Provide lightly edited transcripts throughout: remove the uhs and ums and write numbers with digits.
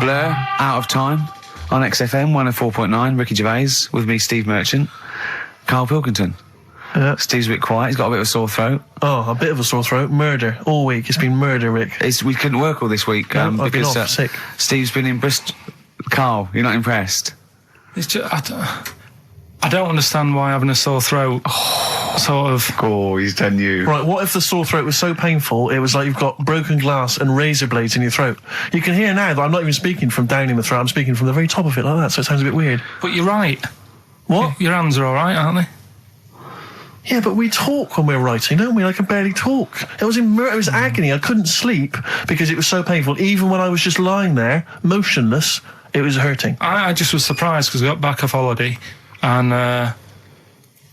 Blur, Out of Time, on XFM 104.9, Ricky Gervais, with me, Steve Merchant, Karl Pilkington. Steve's a bit quiet, he's got a bit of a sore throat. Oh, a bit of a sore throat. Murder. All week. It's been murder, Rick. We couldn't work all this week I've been because off sick. Steve's been in Bristol. Karl, you're not impressed? It's just, I don't understand why having a sore throat sort of... Oh, he's done you. Right, what if the sore throat was so painful it was like you've got broken glass and razor blades in your throat? You can hear now that I'm not even speaking from down in the throat, I'm speaking from the very top of it like that, so it sounds a bit weird. But you're right. What? Your hands are all right, aren't they? Yeah, but we talk when we're writing, don't we? I can barely talk. It was agony. I couldn't sleep because it was so painful. Even when I was just lying there, motionless, it was hurting. I just was surprised because I got back off holiday and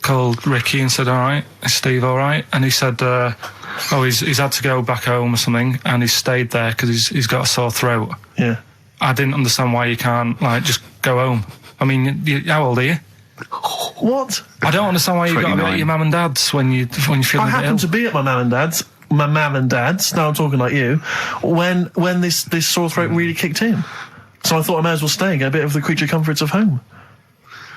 called Ricky and said, all right, is Steve all right? And he said, he's had to go back home or something, and he's stayed there because he's got a sore throat. Yeah. I didn't understand why you can't, just go home. I mean, how old are you? What? I don't understand why you got to be at your mum and dad's when you feel I happened to be at my mum and dad's. My mum and dad's. Now I'm talking like you. When this sore throat really kicked in, so I thought I may as well stay and get a bit of the creature comforts of home.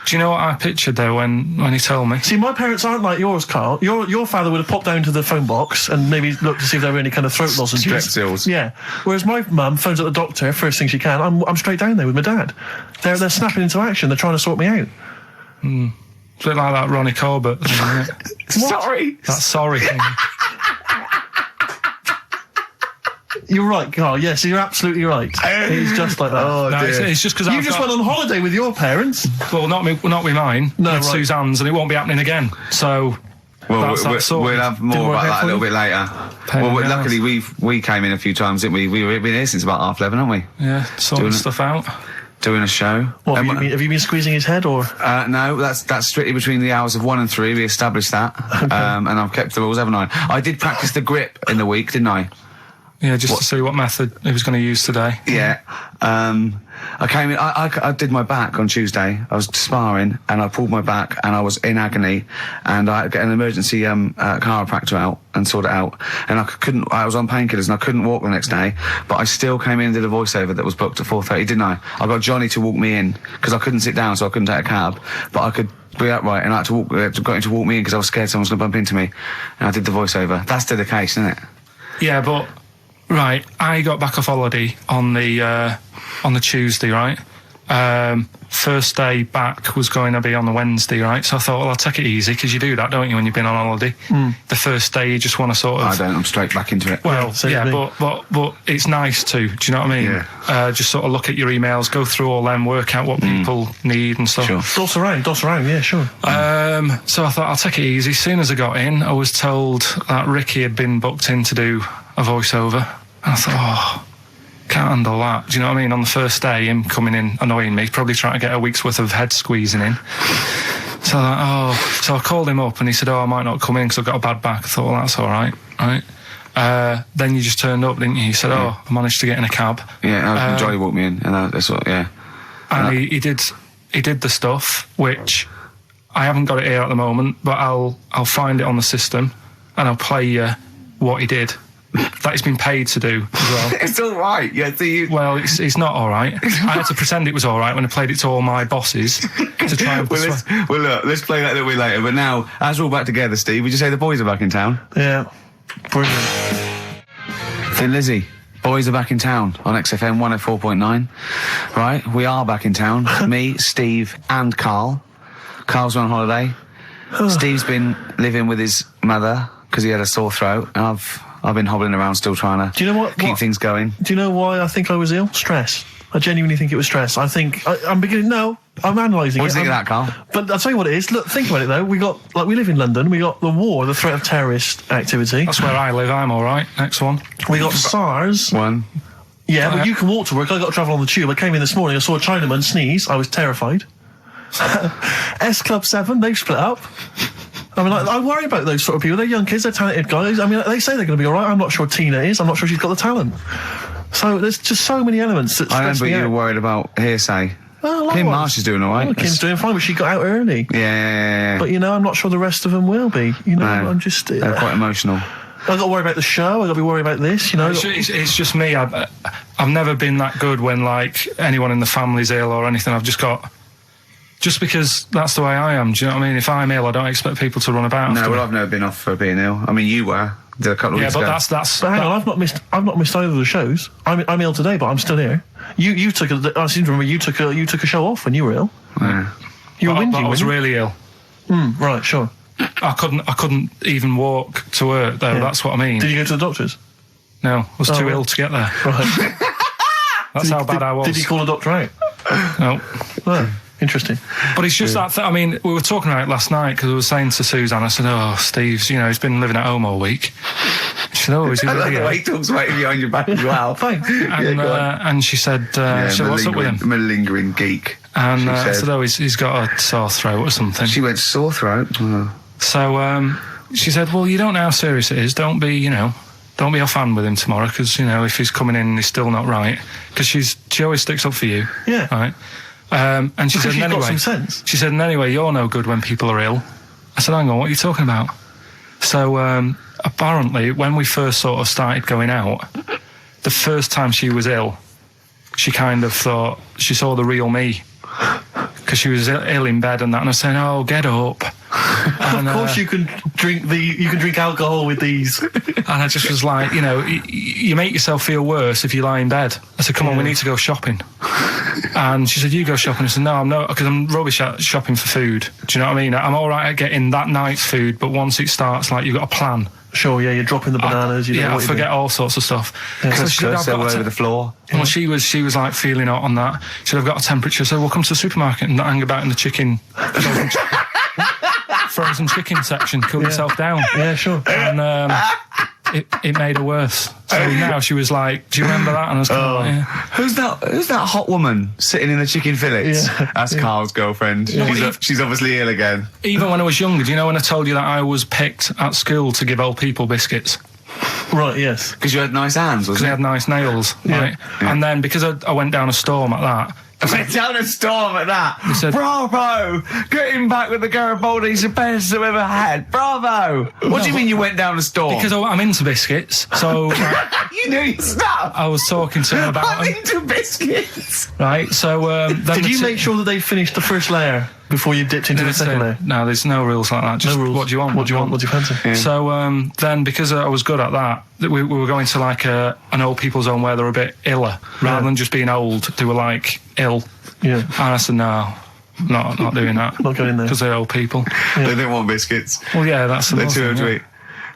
Do you know what I pictured though when he told me? See, my parents aren't like yours, Karl. Your father would have popped down to the phone box and maybe looked to see if there were any kind of throat lozenges. Strepsils. Yeah. Whereas my mum phones up the doctor first thing she can. I'm straight down there with my dad. They're snapping into action. They're trying to sort me out. It's a bit like that Ronnie Corbett thing, isn't it? Sorry. That sorry thing. You're right, Karl. Yes, you're absolutely right. It's just like that. Oh, No, dear. it's just because You just went on holiday with your parents. Well, not with mine. No, with right. Suzanne's, and it won't be happening again. So Well, that's we'll have Didn't more work about out that a for little you? bit later. Pain in the Luckily we came in a few times, didn't we? We've been here since about 11:30, haven't we? yeah, sorting Doing it. stuff out. Doing a show. What, have you been squeezing his head, or...? No, that's strictly between the hours of 1 and 3. We established that. Okay. And I've kept the rules, haven't I? I did practice the grip in the week, didn't I? Yeah, just to see what method he was going to use today. Yeah. I came in, I did my back on Tuesday. I was sparring and I pulled my back and I was in agony, and I had to get an emergency chiropractor out and sort it out. And I was on painkillers and I couldn't walk the next day, but I still came in and did a voiceover that was booked at 4:30, didn't I? I got Johnny to walk me in because I couldn't sit down, so I couldn't take a cab, but I could be upright, and I had to got him to walk me in because I was scared someone was going to bump into me. And I did the voiceover. That's still the case, isn't it? Yeah, but right, I got back off holiday on the Tuesday, right? First day back was going to be on the Wednesday, right? So I thought, well, I'll take it easy, because you do that, don't you, when you've been on holiday? The first day you just want to sort of... I don't. I'm straight back into it. Well, Yeah, yeah, but it's nice too. Do you know what I mean? Yeah. Just sort of look at your emails, go through all them, work out what people need and stuff. Sure. Doss around, yeah, sure. So I thought I'll take it easy. As soon as I got in, I was told that Ricky had been booked in to do a voiceover. And I thought, can't handle that. Do you know what I mean? On the first day, him coming in annoying me, probably trying to get a week's worth of head squeezing in. So I called him up and he said, I might not come in because I've got a bad back. I thought, well, that's all right, right? Then you just turned up, didn't you? He said, I managed to get in a cab. Yeah, Johnny walked me in, and that's what, yeah. And he did the stuff, which I haven't got it here at the moment, but I'll find it on the system and I'll play you what he did. That he's been paid to do as well. It's all right. Yeah, Well, it's not all right. I had to pretend it was all right when I played it to all my bosses to try and persuade. Look, let's play that a little bit later. But now, as we're all back together, Steve, would you say the boys are back in town? Yeah. Brilliant. Thin Lizzy, boys are back in town on XFM 104.9. Right, we are back in town. Me, Steve, and Karl. Karl's on holiday. Steve's been living with his mother because he had a sore throat. And I've been hobbling around still trying to keep things going. Do you know why I think I was ill? Stress. I genuinely think it was stress. I think I'm beginning. No, I'm analysing it. What do you think of that, Karl? But I'll tell you what it is. Look, think about it though. We live in London. We got the war, the threat of terrorist activity. That's where I live. I'm all right. Next one. We got SARS. One. Yeah, but you can walk to work. I got to travel on the tube. I came in this morning. I saw a Chinaman sneeze. I was terrified. S Club 7. They've split up. I mean, I worry about those sort of people. They're young kids, they're talented guys. I mean, they say they're going to be all right. I'm not sure Tina is. I'm not sure she's got the talent. So there's just so many elements that stress I remember me you were out. worried about hearsay. Well, Kim Marsh is doing all right. Well, Kim's doing fine, but she got out early. Yeah. But, I'm not sure the rest of them will be. No, I'm just... they're quite emotional. I've got to worry about the show. I've got to be worried about this. You know, It's just me. I've never been that good when like anyone in the family's ill or anything. I've just got. Just because that's the way I am, do you know what I mean? If I'm ill, I don't expect people to run about. No, well, I've never been off for being ill. I mean, you were. Did a couple of weeks ago. Yeah, but that's. But hang on, I've not missed either of the shows. I'm ill today, but I'm still here. You took I seem to remember you took a show off when you were ill. Yeah. You were But whinging. I was weren't really ill. you? Right, sure. I couldn't even walk to work though. Yeah. That's what I mean. Did you go to the doctors? No, I was too right. ill to get there. Right. That's how bad I was. Did you call a doctor out? No. Oh, interesting. But it's just that. I mean, we were talking about it last night because I was saying to Suzanne, I said, "Oh, Steve's, he's been living at home all week." She said, "Oh, is he I like really the ill?" way he talks about you behind your back as well. Thanks. And she said, "What's up with him?" Malingering geek. And she I said. said, "Oh, he's got a sore throat or something." She went sore throat. Oh. So she said, "Well, you don't know how serious it is. Don't be offhand with him tomorrow because if he's coming in and he's still not right, because she always sticks up for you." Yeah. Right. And she Because said, she's "Anyway, got some sense. She said, and anyway, you're no good when people are ill." I said, "Hang on, what are you talking about?" So apparently, when we first sort of started going out, the first time she was ill, she kind of thought she saw the real me. Because she was ill in bed and that, and I was saying, "Oh, get up." And, Of course, you can drink alcohol with these. and I just was like, you make yourself feel worse if you lie in bed. I said, "Come on, we need to go shopping." And she said, "You go shopping." I said, "No, I'm not, because I'm rubbish at shopping for food." Do you know what I mean? I'm all right at getting that night's food, but once it starts, like, you've got a plan. Sure, yeah, you're dropping the bananas. I forget all sorts of stuff. So she said, "I've got all a over the floor. Well, she was like feeling out on that. She said, "I've got a temperature." So we'll come to the supermarket and hang about in the chicken. Frozen chicken section, cool yourself down. Yeah, sure. And it made her worse. So now she was like, "Do you remember that?" And I was kind of like, "Yeah." Who's that hot woman sitting in the chicken fillets? Yeah. That's Carl's girlfriend. She's obviously ill again. Even when I was younger, do you know when I told you that I was picked at school to give old people biscuits? Right, yes. Because you had nice hands, Because wasn't they it? had nice nails, right? Yeah. And then because I went down a storm at that, I went down a storm at that. said- Bravo! Getting back with the Garibaldi's the best I've ever had. Bravo! What do you mean you went down a storm? because I'm into biscuits, so you knew your stuff. I was talking to him about I'm them, into biscuits. right? So then Did you make sure that they finished the first layer before you dipped into the second layer? No, there's no rules like that. Just No rules. what do you want? What do you want? What do you fancy? Yeah. So then, because I was good at that, we were going to like an old people's home where they were a bit iller, rather than just being old. They were like ill, Yeah. and I said, "No, not doing that. Not going there. Because they're old people." They didn't want biscuits. Well, yeah, that's They're another too thing, sweet.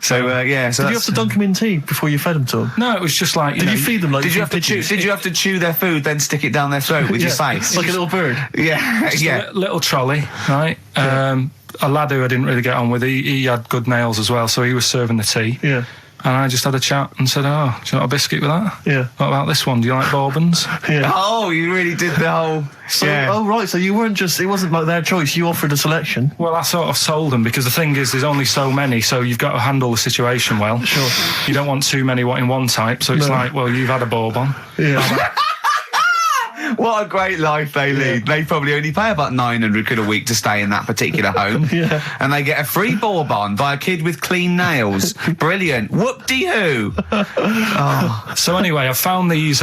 So yeah. So Did you have to dunk them in tea before you fed them to them? No, it was just like Did you feed them like Did you have to pigeons? chew? Did you have to chew their food, then stick it down their throat with your face? Like a little bird. Yeah, yeah. little trolley, right? A lad who I didn't really get on with, he had good nails as well, so he was serving the tea. Yeah. And I just had a chat and said, "Oh, do you want a biscuit with that? Yeah. What about this one? Do you like bourbons?" Yeah. Oh, you really did the whole. So, yeah. oh right, so you weren't just, it wasn't like their choice, you offered a selection. Well, I sort of sold them because the thing is, there's only so many, so you've got to handle the situation well. Sure. You don't want too many in one type, so it's No. like, well, you've had a bourbon. Yeah. What a great life they lead. They probably only pay about 900 quid a week to stay in that particular home. Yeah. And they get a free bourbon by a kid with clean nails. Brilliant. Whoop-de-hoo. So anyway, I found these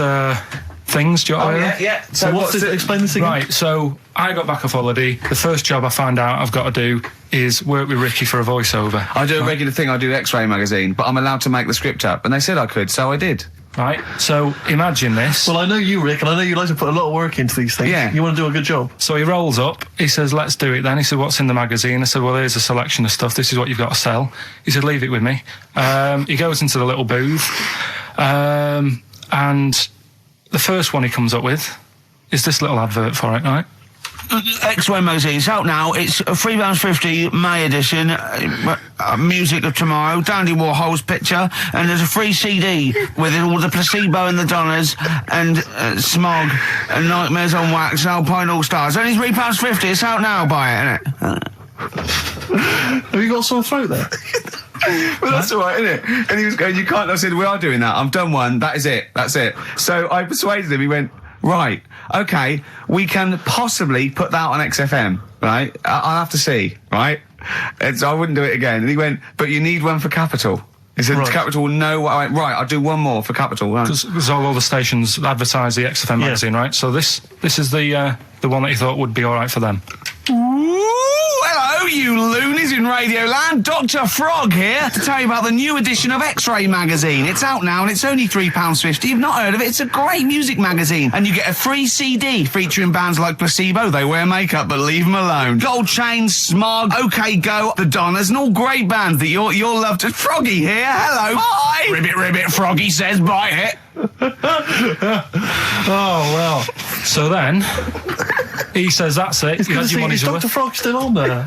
things. Do you want to hear them? yeah. So what's it? Explain this again. Right, so I got back off holiday. The first job I found out I've got to do is work with Ricky for a voiceover. I do a regular thing. I do X-Ray magazine, but I'm allowed to make the script up. And they said I could, so I did. Right, so imagine this. Well, I know you, Rick, and I know you like to put a lot of work into these things. Yeah. You want to do a good job. So he rolls up, he says, "Let's do it then." He said, "What's in the magazine?" I said, "Well, here's a selection of stuff. This is what you've got to sell." He said, "Leave it with me." He goes into the little booth, and the first one he comes up with is this little advert for it, right? X-Ray magazine. It's out now. It's £3.50 May edition. Music of Tomorrow. Dandy Warhol's picture, and there's a free CD with all the Placebo and the Donners and Smog and Nightmares on Wax and Alpine All Stars. Only £3.50. It's out now. Buy it, innit? Have you got a sore throat there? Well, that's all right, isn't it? And he was going, "You can't." I said, "We are doing that. I've done one. That is it. That's it." So I persuaded him. He went, "Right, okay, we can possibly put that on XFM, right? I'll have to see, right?" And so I wouldn't do it again. And he went, "But you need one for Capital." He said Right. Capital, no. Right, I'll do one more for Capital. Right. Because all the stations advertise the XFM magazine, right? So this is the one that you thought would be all right for them. Ooh, hello, you loonies in Radioland. Dr. Frog here to tell you about the new edition of X-Ray magazine. It's out now and it's only £3.50. You've not heard of it? It's a great music magazine. And you get a free CD featuring bands like Placebo, They Wear Makeup But Leave Them Alone, Gold Chain, Smog, OK Go, The Donners, and all great bands that you'll love to... Froggy here, hello. Bye. Ribbit, Froggy says bye it. Oh, well. So then, he says, that's it. It's You good to had see, your money's is worth. Dr. Frog still on there?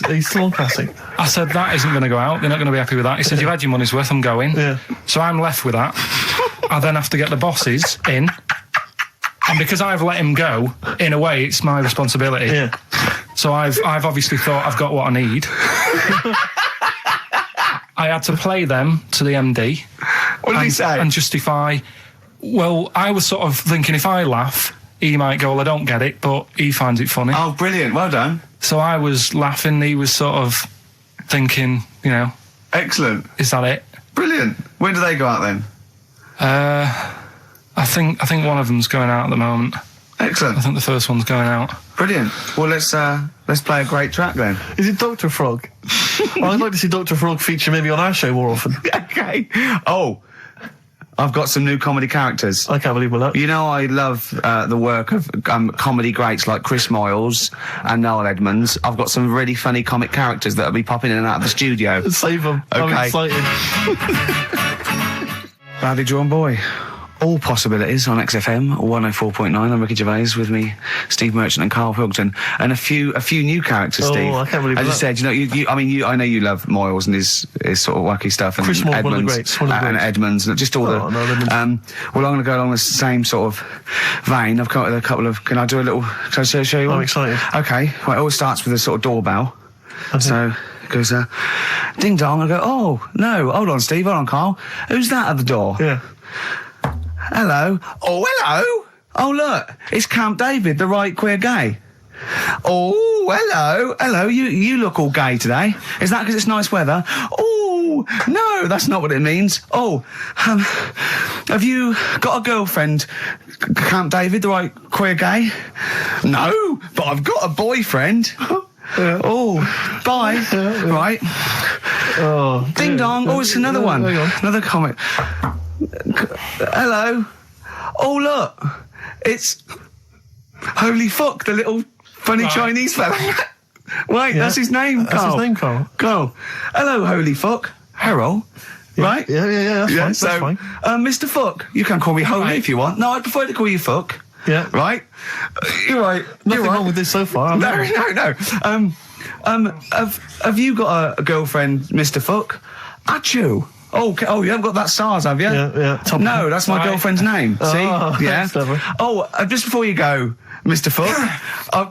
He's still on Classic. I said, that isn't going to go out. They're not going to be happy with that. He said, you've had your money's worth. I'm going. Yeah. So I'm left with that. I then have to get the bosses in. And because I've let him go, in a way, it's my responsibility. Yeah. So I've obviously thought I've got what I need. I had to play them to the MD. What did he say? And justify... Well, I was sort of thinking if I laugh, he might go, well, I don't get it, but he finds it funny. Oh, brilliant. Well done. So I was laughing, he was sort of thinking, you know, Excellent. is that it? Brilliant. When do they go out then? I think one of them's going out at the moment. Excellent. I think the first one's going out. Brilliant. Well, let's play a great track then. Is it Dr. Frog? I'd like to see Dr. Frog feature maybe on our show more often. Okay. Oh, I've got some new comedy characters. I can't believe that. You know, I love the work of comedy greats like Chris Moyles and Noel Edmonds. I've got some really funny comic characters that'll be popping in and out of the studio. Save them. I'm Okay. excited. Rowdy Drawn Boy. All possibilities on XFM 104.9. I'm Ricky Gervais, with me, Steve Merchant and Karl Pilkington, and a few new characters. Oh, Steve. I can't believe As you that. said, you know, I know you love Moyles and his sort of wacky stuff, and Chris Moyles, Edmonds, one of the greats, one of the and greats. Edmonds, and just all Oh, no, Edmonds. well, I'm going to go along the same sort of vein. I've got a couple of. Can I do a little? Can I show you one? I'm excited. Okay. Well, it always starts with a sort of doorbell. So it goes, ding dong. I go, oh no, hold on, Steve, hold on, Karl. Who's that at the door? Yeah. Hello. Oh, hello. Oh, look, it's Camp David, the right queer gay. Oh, hello. Hello, you look all gay today. Is that because it's nice weather? Oh, no, that's not what it means. Oh, have you got a girlfriend, Camp David, the right queer gay? No, but I've got a boyfriend. Oh, bye. Right. Oh. Ding dong. Oh, it's another one. Hang on. Another comic. Hello. Oh, look. It's Holy Fuck, the little funny Right. Chinese fella. Wait, Yeah. that's his name, That's Karl. his name, Karl. Karl. Hello, Holy Fuck. Harold. Right? Yeah, that's fine. So, That's fine. Mr. Fuck, you can call me Holy Right. if you want. No, I'd prefer to call you Fuck. Yeah. Right? You're right. Nothing You're right. wrong with this so far. No. Have you got a girlfriend, Mr. Fuck? Achoo. Oh, you haven't got that SARS, have you? Yeah. Top- No, that's my Right. girlfriend's name. See? Oh, Yeah. that's clever. Oh, just before you go, Mr. Fuck, I've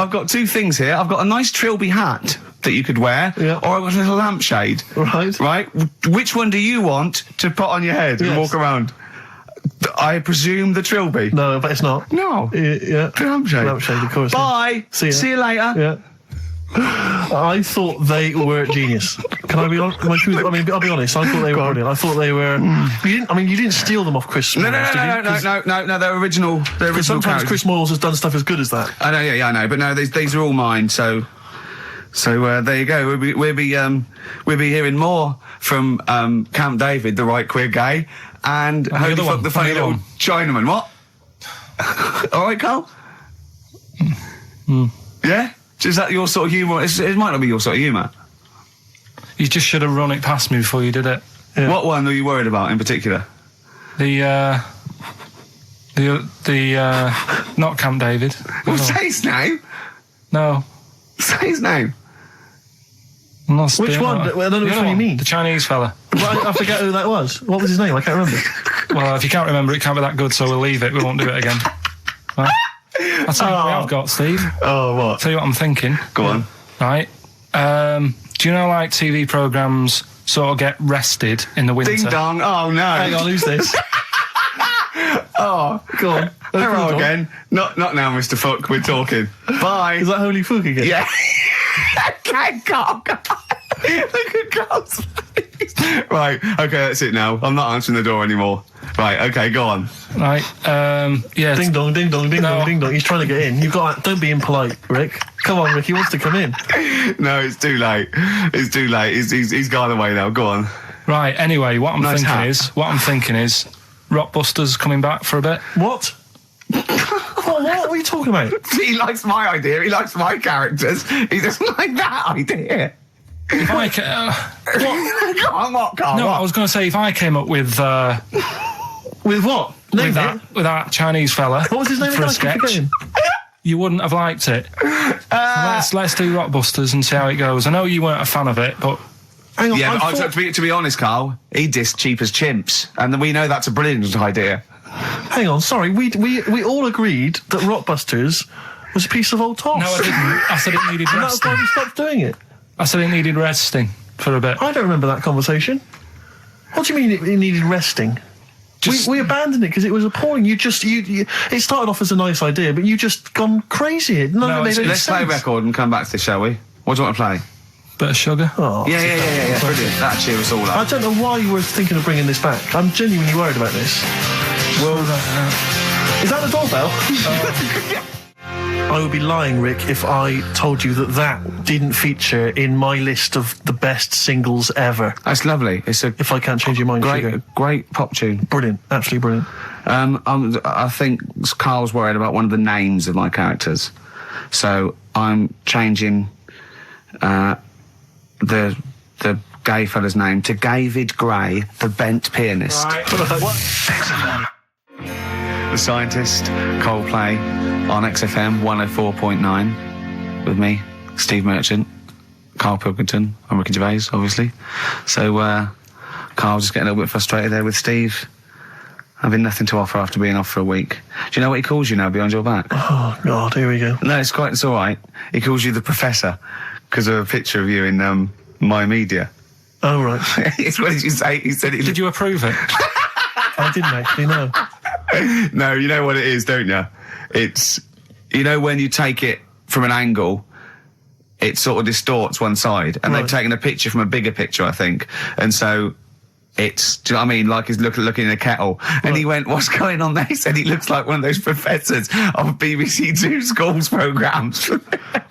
got two things here. I've got a nice Trilby hat that you could wear, Yeah. or I've got a little lampshade. Right. Right? Which one do you want to put on your head and Yes. walk around? I presume the Trilby. No, but it's not. No. Yeah. The lampshade. Lampshade, of course. Bye. See ya. See you later. Yeah. I thought they were genius. Can I be honest? I'll be honest. I thought they were brilliant. I thought they were. You didn't steal them off Chris. No, Moyles, did you? no. They're original. They're original Sometimes characters. Chris Moyles has done stuff as good as that. I know, yeah, I know, but no, these are all mine. So there you go. We'll be hearing more from Camp David, the right queer gay, and the Holy other Fuck, one, the funny the other little one. Chinaman. What? All right, Karl. Yeah. Is that your sort of humour? It might not be your sort of humour. You just should have run it past me before you did it. Yeah. What one are you worried about in particular? The not Camp David. Well, No. say his name. No. Say his name. I'm not Which doing one? that. I don't know The which other one you mean. The Chinese fella. Well, I forget who that was. What was his name? I can't remember. Well, if you can't remember, it can't be that good, so we'll leave it. We won't do it again. Right? I'll tell you what I've got, Steve. Oh, what? Tell you what I'm thinking. Go on. Right? Do you know, like, TV programmes sort of get rested in the winter? Ding dong. Oh no. Hang on, who's this? Oh, Go on. hello again. Not now, Mr. Fuck. We're talking. Bye. Is that Holy Fuck again? Yeah. Okay, Karl. Look at Carl's face. Right, okay, that's it now. I'm not answering the door anymore. Right, okay, go on. Right, yeah. Ding dong, ding dong, ding dong, ding dong. He's trying to get in. You've got. Don't be impolite, Rick. Come on, Rick. He wants to come in. No, it's too late. It's too late. He's gone away now. Go on. Right. Anyway, what I'm Nice thinking is, Rockbusters coming back for a bit. What? What are you talking about? He likes my idea. He likes my characters. He doesn't like that idea. If I Go on, what, Carl? no, what? I was going to say if I came up with With what? Name it. with that Chinese fella What was his name for a again? I keep sketch, forgetting. you wouldn't have liked it. So let's do Rockbusters and see how it goes. I know you weren't a fan of it, but Hang on. Yeah, I but thought- to be honest, Carl, he dissed cheap as chimps, and we know that's a brilliant idea. Hang on. Sorry. We all agreed that Rockbusters was a piece of old toss. no, I didn't. I said it needed And that's why resting. we stopped doing it. I said it needed resting for a bit. I don't remember that conversation. What do you mean it needed resting? We abandoned it because it was appalling. You it started off as a nice idea, but you just gone crazy. None of it made any Let's play a sense. record and come back to this, shall we? What do you want to play? Bit of sugar. Oh, Yeah. Brilliant. That cheer us all I up. don't know why you were thinking of bringing this back. I'm genuinely worried about this. Well, Is that the doorbell? I would be lying, Rick, if I told you that didn't feature in my list of the best singles ever. That's lovely. It's a If I can't change your mind, Sugar. great pop tune. Brilliant, absolutely brilliant. I think Carl's worried about one of the names of my characters, so I'm changing the gay fella's name to David Gray, the bent pianist. The Scientist, Coldplay, on XFM 104.9, with me, Steve Merchant, Karl Pilkington, and Ricky Gervais, obviously. So, Carl's just getting a little bit frustrated there with Steve, having nothing to offer after being off for a week. Do you know what he calls you now behind your back? Oh, God, here we go. No, it's all right. He calls you the Professor, because of a picture of you in My Media. Oh, right. What did you say? He said it. did you approve it? I didn't actually know. No, you know what it is, don't you? It's, you know, when you take it from an angle, it sort of distorts one side, and Right. they've taken a picture from a bigger picture, I think, and so it's, do you know what I mean? Like he's looking in a kettle, and he went, "What's going on there?" He said he looks like one of those professors of BBC Two schools programmes.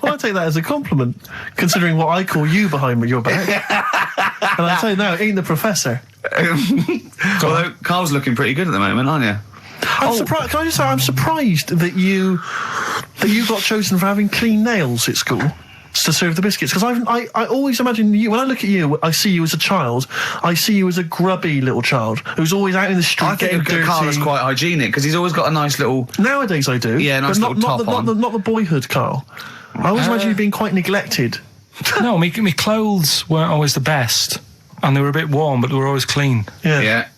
Well, I take that as a compliment, considering what I call you behind your back. And I tell you now, ain't the Professor. Although Carl's looking pretty good at the moment, aren't you? I'm surprised. Can I just say, I'm surprised that you got chosen for having clean nails at school to serve the biscuits. Because I always imagine you, when I look at you, I see you as a child. I see you as a grubby little child who's always out in the street I getting think dirty. Carl is quite hygienic because he's always got a nice little. Nowadays I do. Yeah, nice but little top on. not the boyhood Carl. I always imagine you being quite neglected. No, my clothes weren't always the best, and they were a bit warm, but they were always clean. Yeah. Yeah.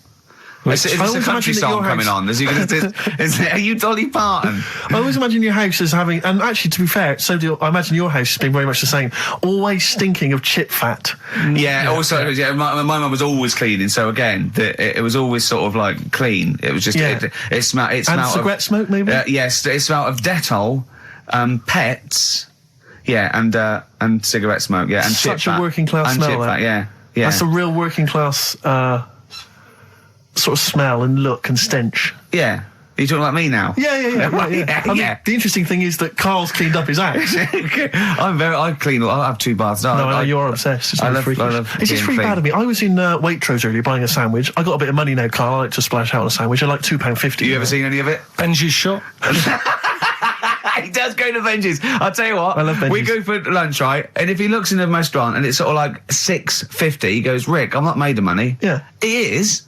Is I this a always country imagine that song your coming house- on? Are you Dolly Parton? I always imagine your house as having, and actually, to be fair, I imagine your house as being very much the same. Always stinking of chip fat. Yeah. Also, yeah. My mum was always cleaning, so again, it was always sort of like clean. It was just Yeah. it smelled. It And smelled cigarette smoke, maybe? Yes, it smelled of Dettol, pets. Yeah, and cigarette smoke. Yeah, and Such chip a fat. working class and smell, chip that. fat, yeah. That's a real working class sort of smell and look and stench. Yeah. Are you talking about me now? Yeah. Right, yeah. I mean, the interesting thing is that Carl's cleaned up his house. I clean. I have 2 baths. No, I know you're obsessed. It's I really love- freakish. I love It's just being really bad clean. of me. I was in Waitrose earlier buying a sandwich. I got a bit of money now, Carl. I like to splash out on a sandwich. I like £2.50. You ever seen any of it? Benji's shut. He does go to Benji's. I'll tell you what. I love Benji's. We go for lunch, right? And if he looks in a restaurant and it's sort of like $6.50, he goes, "Rick, I'm not made of money." Yeah. He is.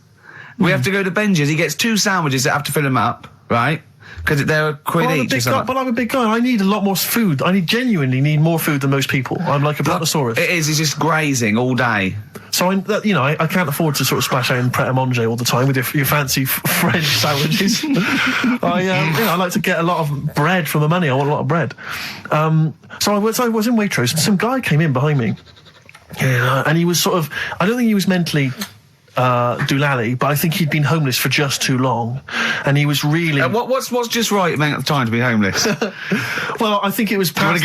We have to go to Benji's. He gets 2 sandwiches that have to fill him up, right? Because they're a quid Well, I'm a each. big or guy, something. but I'm a big guy. I need a lot more food. I genuinely need more food than most people. I'm like a brontosaurus. It is. He's just grazing all day. So I can't afford to sort of splash out in Pret a Manger all the time with your fancy French sandwiches. I like to get a lot of bread for the money. I want a lot of bread. So I was in Waitrose, and some guy came in behind me, and he was sort of, I don't think he was mentally doolally, but I think he'd been homeless for just too long, and he was really. What's just right amount of time to be homeless? Well, I think it was. They want to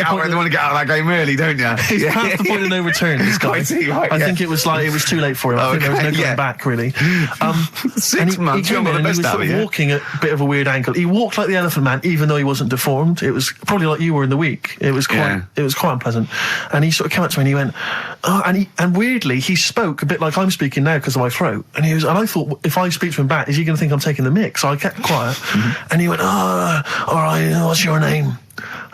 get out of that game early, don't you? He's past the point of no return. This guy. I think it was too late for him. I think there was no going back really. 6 months. He came in and he was sort of walking at a bit of a weird angle. He walked like the Elephant Man, even though he wasn't deformed. It was probably like you were in the week. It was quite unpleasant. And he sort of came up to me and he went, and weirdly he spoke a bit like I'm speaking now because of my throat. And I thought, if I speak to him back, is he going to think I'm taking the mick? So I kept quiet. And he went, all right, what's your name?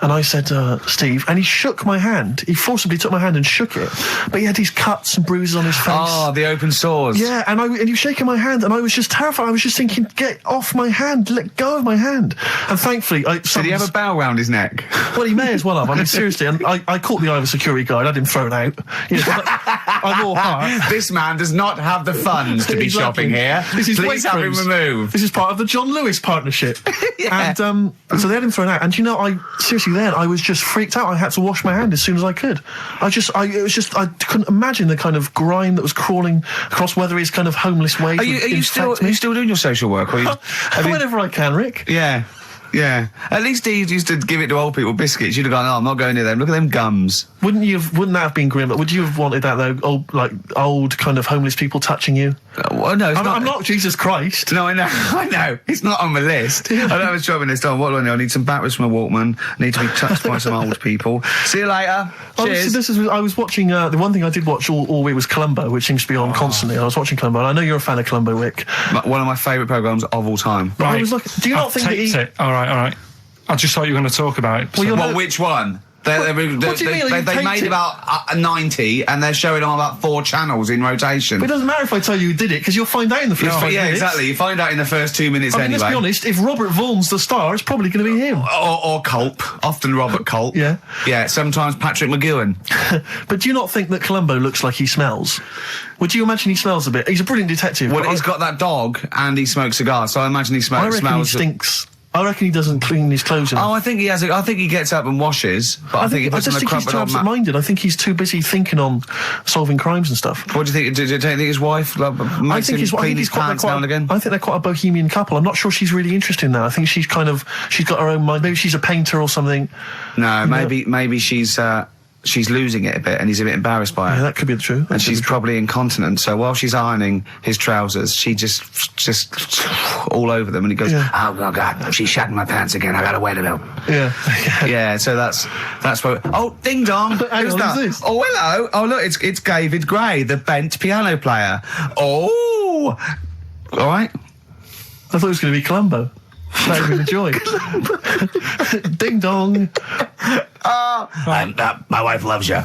And I said, Steve, and he shook my hand. He forcibly took my hand and shook it. But he had these cuts and bruises on his face. Oh, the open sores. Yeah, and he was shaking my hand, and I was just terrified. I was just thinking, get off my hand, let go of my hand. And thankfully, did he have a bell round his neck? Well, he may as well have. I mean, seriously, and I caught the eye of a security guard. I had him thrown out. You know, I'm all heart. This man does not have the funds to be shopping here. Please have him removed. This is part of the John Lewis partnership. Yeah. And so they had him thrown out. And you know, then I was just freaked out. I had to wash my hand as soon as I could. I couldn't imagine the kind of grime that was crawling across whether his kind of homeless ways. Are you still doing your social work? Or whenever I can, Rick. Yeah. Yeah. At least he used to give it to old people, biscuits. You'd have gone, I'm not going near them. Look at them gums. Wouldn't that have been grim? Would you have wanted that though? Old kind of homeless people touching you? Well, no, I'm not Jesus Christ. No, I know. It's not on the list. I don't have a shopping list on. What do I need? I need some batteries from a Walkman. I need to be touched by some old people. See you later. Cheers. I was watching, the one thing I did watch all week was Columbo, which seems to be on constantly. I was watching Columbo, and I know you're a fan of Columbo, Rick. One of my favourite programmes of all time. Right. I was like, do you not think that it? All right. I just thought you were going to talk about it. Well, which one? They made about 90 and they're showing on about 4 channels in rotation. But it doesn't matter if I tell you who did it, because you'll find out in the first 5 minutes. Yeah, exactly. You find out in the first 2 minutes anyway. Let's be honest, if Robert Vaughan's the star, it's probably going to be him. Or Culp. Often Robert Culp. Yeah. Yeah, sometimes Patrick McGowan. But do you not think that Columbo looks like he smells? Would you imagine he smells a bit? He's a brilliant detective. Well, he's got that dog and he smokes cigars, so I imagine he smells. I reckon he stinks. I reckon he doesn't clean his clothes enough. I think he has. I think he gets up and washes, but I think he puts just think he's too absent-minded. I think he's too busy thinking on solving crimes and stuff. What do you think? Do you think his wife makes him clean his pants now and again? I think they're quite a bohemian couple. I'm not sure she's really interested in that. I think she's got her own mind. Maybe she's a painter or something. No, maybe she's losing it a bit and he's a bit embarrassed by it. Yeah, that could be true. And she's probably incontinent, so while she's ironing his trousers, she just all over them, and he goes, oh God, she's shatting my pants again, I gotta wear them out. Yeah. Yeah, so that's what... Oh, ding dong! Who's that? Who's this? Oh, hello! Oh, look, it's David Gray, the bent piano player. Oh! All right. I thought it was going to be Columbo. That would be the joy. Ding dong. My wife loves you.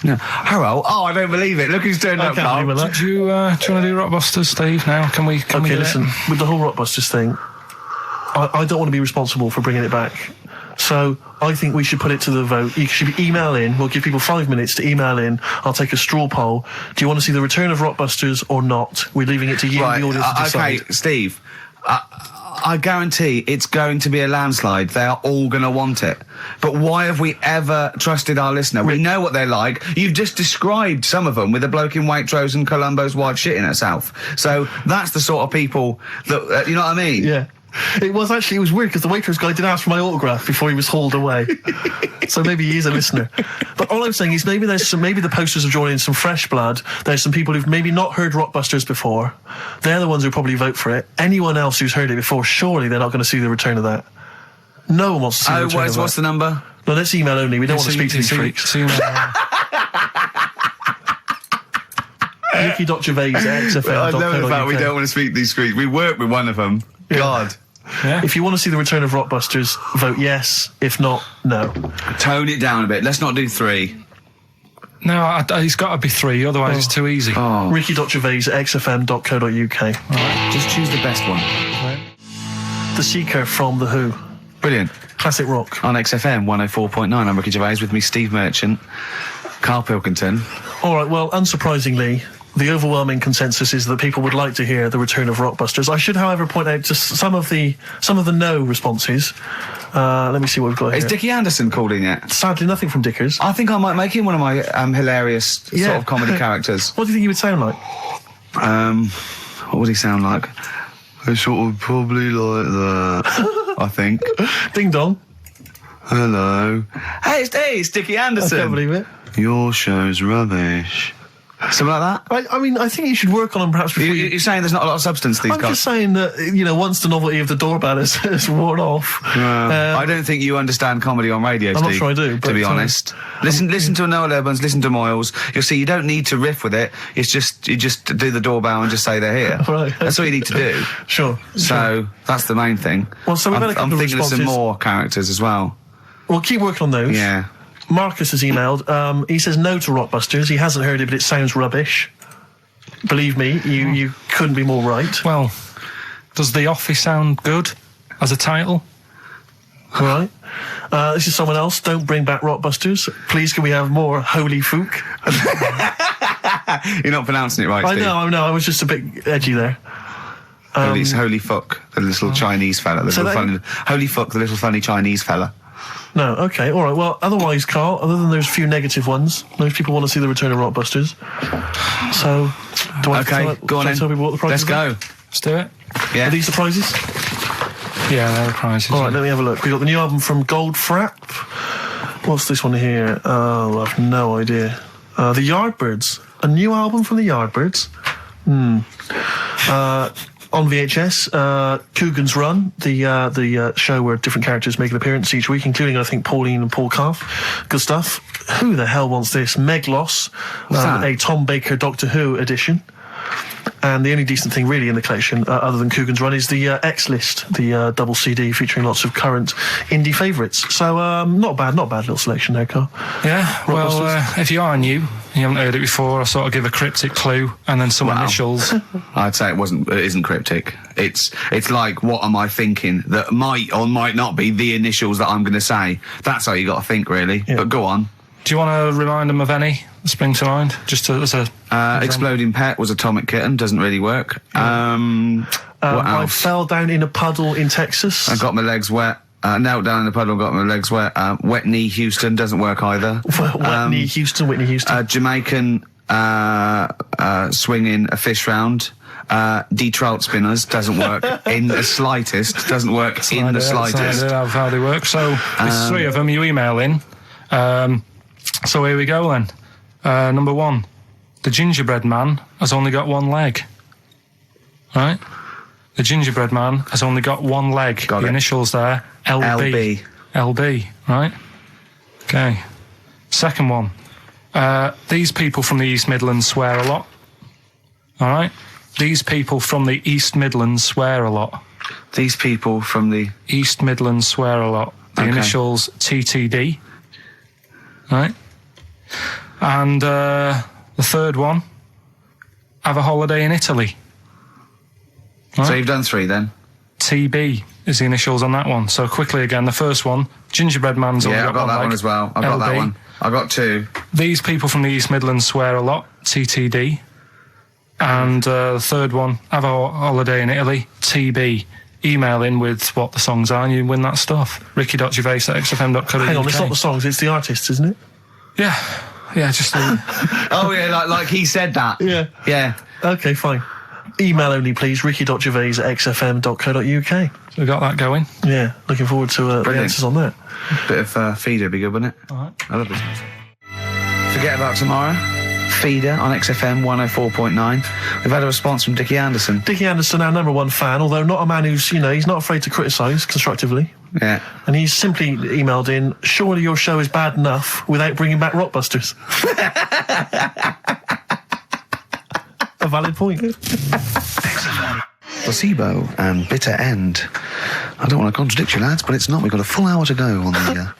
No. Hello. Oh, I don't believe it. Look who's turned up, Carl. Do you want to do Rockbusters, Steve, now? Can we do listen, it? With the whole Rockbusters thing, I don't want to be responsible for bringing it back. So I think we should put it to the vote. You should email in. We'll give people 5 minutes to email in. I'll take a straw poll. Do you want to see the return of Rockbusters or not? We're leaving it to you, the audience, to decide. Okay, Steve. I guarantee it's going to be a landslide. They are all going to want it. But why have we ever trusted our listener? We know what they're like. You've just described some of them with a bloke in Waitrose and Columbo's wife shitting herself. So that's the sort of people that, you know what I mean? Yeah. It was weird because the Waitrose guy did ask for my autograph before he was hauled away. So maybe he is a listener. But all I'm saying is maybe the posters have drawn in some fresh blood. There's some people who've maybe not heard Rockbusters before. They're the ones who probably vote for it. Anyone else who's heard it before, surely they're not going to see the return of that. No one wants to see the return of that. What's the number? No, let's email only. We don't want to speak to these freaks. Ricky.Gervais at XFM. I love the fact we don't want to speak to these freaks. We work with one of them. Yeah. God. Yeah. If you want to see the return of Rockbusters, vote yes. If not, no. Tone it down a bit. Let's not do 3. No, it's got to be 3, otherwise it's too easy. Oh. Ricky.Gervais at xfm.co.uk. Right. Just choose the best one. Right. The Seeker from The Who. Brilliant. Classic rock. On XFM 104.9, I'm Ricky Gervais, with me Steve Merchant, Karl Pilkington. All right, well, unsurprisingly, the overwhelming consensus is that people would like to hear the return of Rockbusters. I should, however, point out just some of the no responses. Let me see what we've got here. Is Dickie Anderson called in yet? Sadly, nothing from Dickers. I think I might make him one of my hilarious sort of comedy characters. What do you think he would sound like? What would he sound like? I sort of probably like that, I think. Ding dong. Hello. Hey, it's Dickie I Anderson. can't believe it. Your show's rubbish. Something like that? I mean, I think you should work on them perhaps before You're saying there's not a lot of substance these I'm guys? just saying that, once the novelty of the doorbell has worn off. I don't think you understand comedy on radio, I'm not Steve, sure I do, to be but, honest. Listen to Noel Evans, listen to Moyles. You'll see you don't need to riff with it. It's just, you just do the doorbell and just say they're here. Right. That's all you need to do. Sure. So, that's the main thing. Well, so we've had a couple I'm of thinking of some responses. more characters as well. Well, keep working on those. Yeah. Marcus has emailed. He says no to Rockbusters. He hasn't heard it, but it sounds rubbish. Believe me, you couldn't be more right. Well, does The Office sound good as a title? All right. This is someone else. Don't bring back Rockbusters. Please, can we have more Holy Fook? You're not pronouncing it right, Steve. I know. I was just a bit edgy there. It's Holy Fuck, the little Chinese fella. Holy Fuck, the little funny Chinese fella. No, okay, all right. Well, otherwise, Carl, other than those few negative ones, most people want to see the return of Rockbusters. So, do I Go on in. tell people what the prizes Let's are? go. Let's do it. Yeah. Are these the prizes? Yeah, they're the prizes. All right, let me have a look. We've got the new album from Goldfrapp. What's this one here? Oh, I've no idea. The Yardbirds. A new album from the Yardbirds. On VHS, Coogan's Run, the show where different characters make an appearance each week, including, I think, Pauline and Paul Calf. Good stuff. Who the hell wants this? Meglos, a Tom Baker Doctor Who edition. And the only decent thing really in the collection, other than Coogan's Run, is the X-List, the double CD featuring lots of current indie favourites. So, not bad little selection there, Carl. Yeah, well, if you are new, you haven't heard it before, I sort of give a cryptic clue and then some initials. I'd say it isn't cryptic. It's like, what am I thinking that might or might not be the initials that I'm going to say. That's how you got to think, really. Yeah. But go on. Do you want to remind them of any that spring to mind? Just as a Exploding Pet was Atomic Kitten. Doesn't really work. What else? I fell down in a puddle in Texas. I got my legs wet. Knelt down in the puddle, got my legs wet. Wet Knee Houston doesn't work either. Wet Knee Houston, Whitney Houston. Jamaican swinging a fish round. Detroit Spinners doesn't work in the slightest. Doesn't work in the slightest. That's how they work. So there's three of them. You email in. So here we go then. Number one, the gingerbread man has only got one leg. Right? The gingerbread man has only got one leg. Got the it. Initials there, LB. LB, right? Okay. Second one, these people from the East Midlands swear a lot. All right? These people from the East Midlands swear a lot. These people from the East Midlands swear a lot. The initials TTD. Right? And the third one, have a holiday in Italy. Right? So you've done three then? TB is the initials on that one. So quickly again, the first one, gingerbread man's only Yeah, I got that one as well. I got that one. I got two. These people from the East Midlands swear a lot, TTD. And the third one, have a holiday in Italy, TB. Email in with what the songs are and you win that stuff. ricky.gervais@xfm.co.uk. Hang on, it's not the songs, it's the artists, isn't it? Yeah, just... Oh, yeah, like he said that. Yeah. Yeah. Okay, fine. Email only, please, ricky.gervais@xfm.co.uk. We got that going. Yeah, looking forward to the answers on that. Bit of feeder would be good, wouldn't it? All right. I love this. Forget about tomorrow. Feeder on XFM 104.9. We've had a response from Dickie Anderson. Dickie Anderson, our number one fan, although not a man who's, he's not afraid to criticise constructively. Yeah. And he's simply emailed in, surely your show is bad enough without bringing back Rockbusters. A valid point. Placebo and Bitter End. I don't want to contradict you, lads, but it's not. We've got a full hour to go on the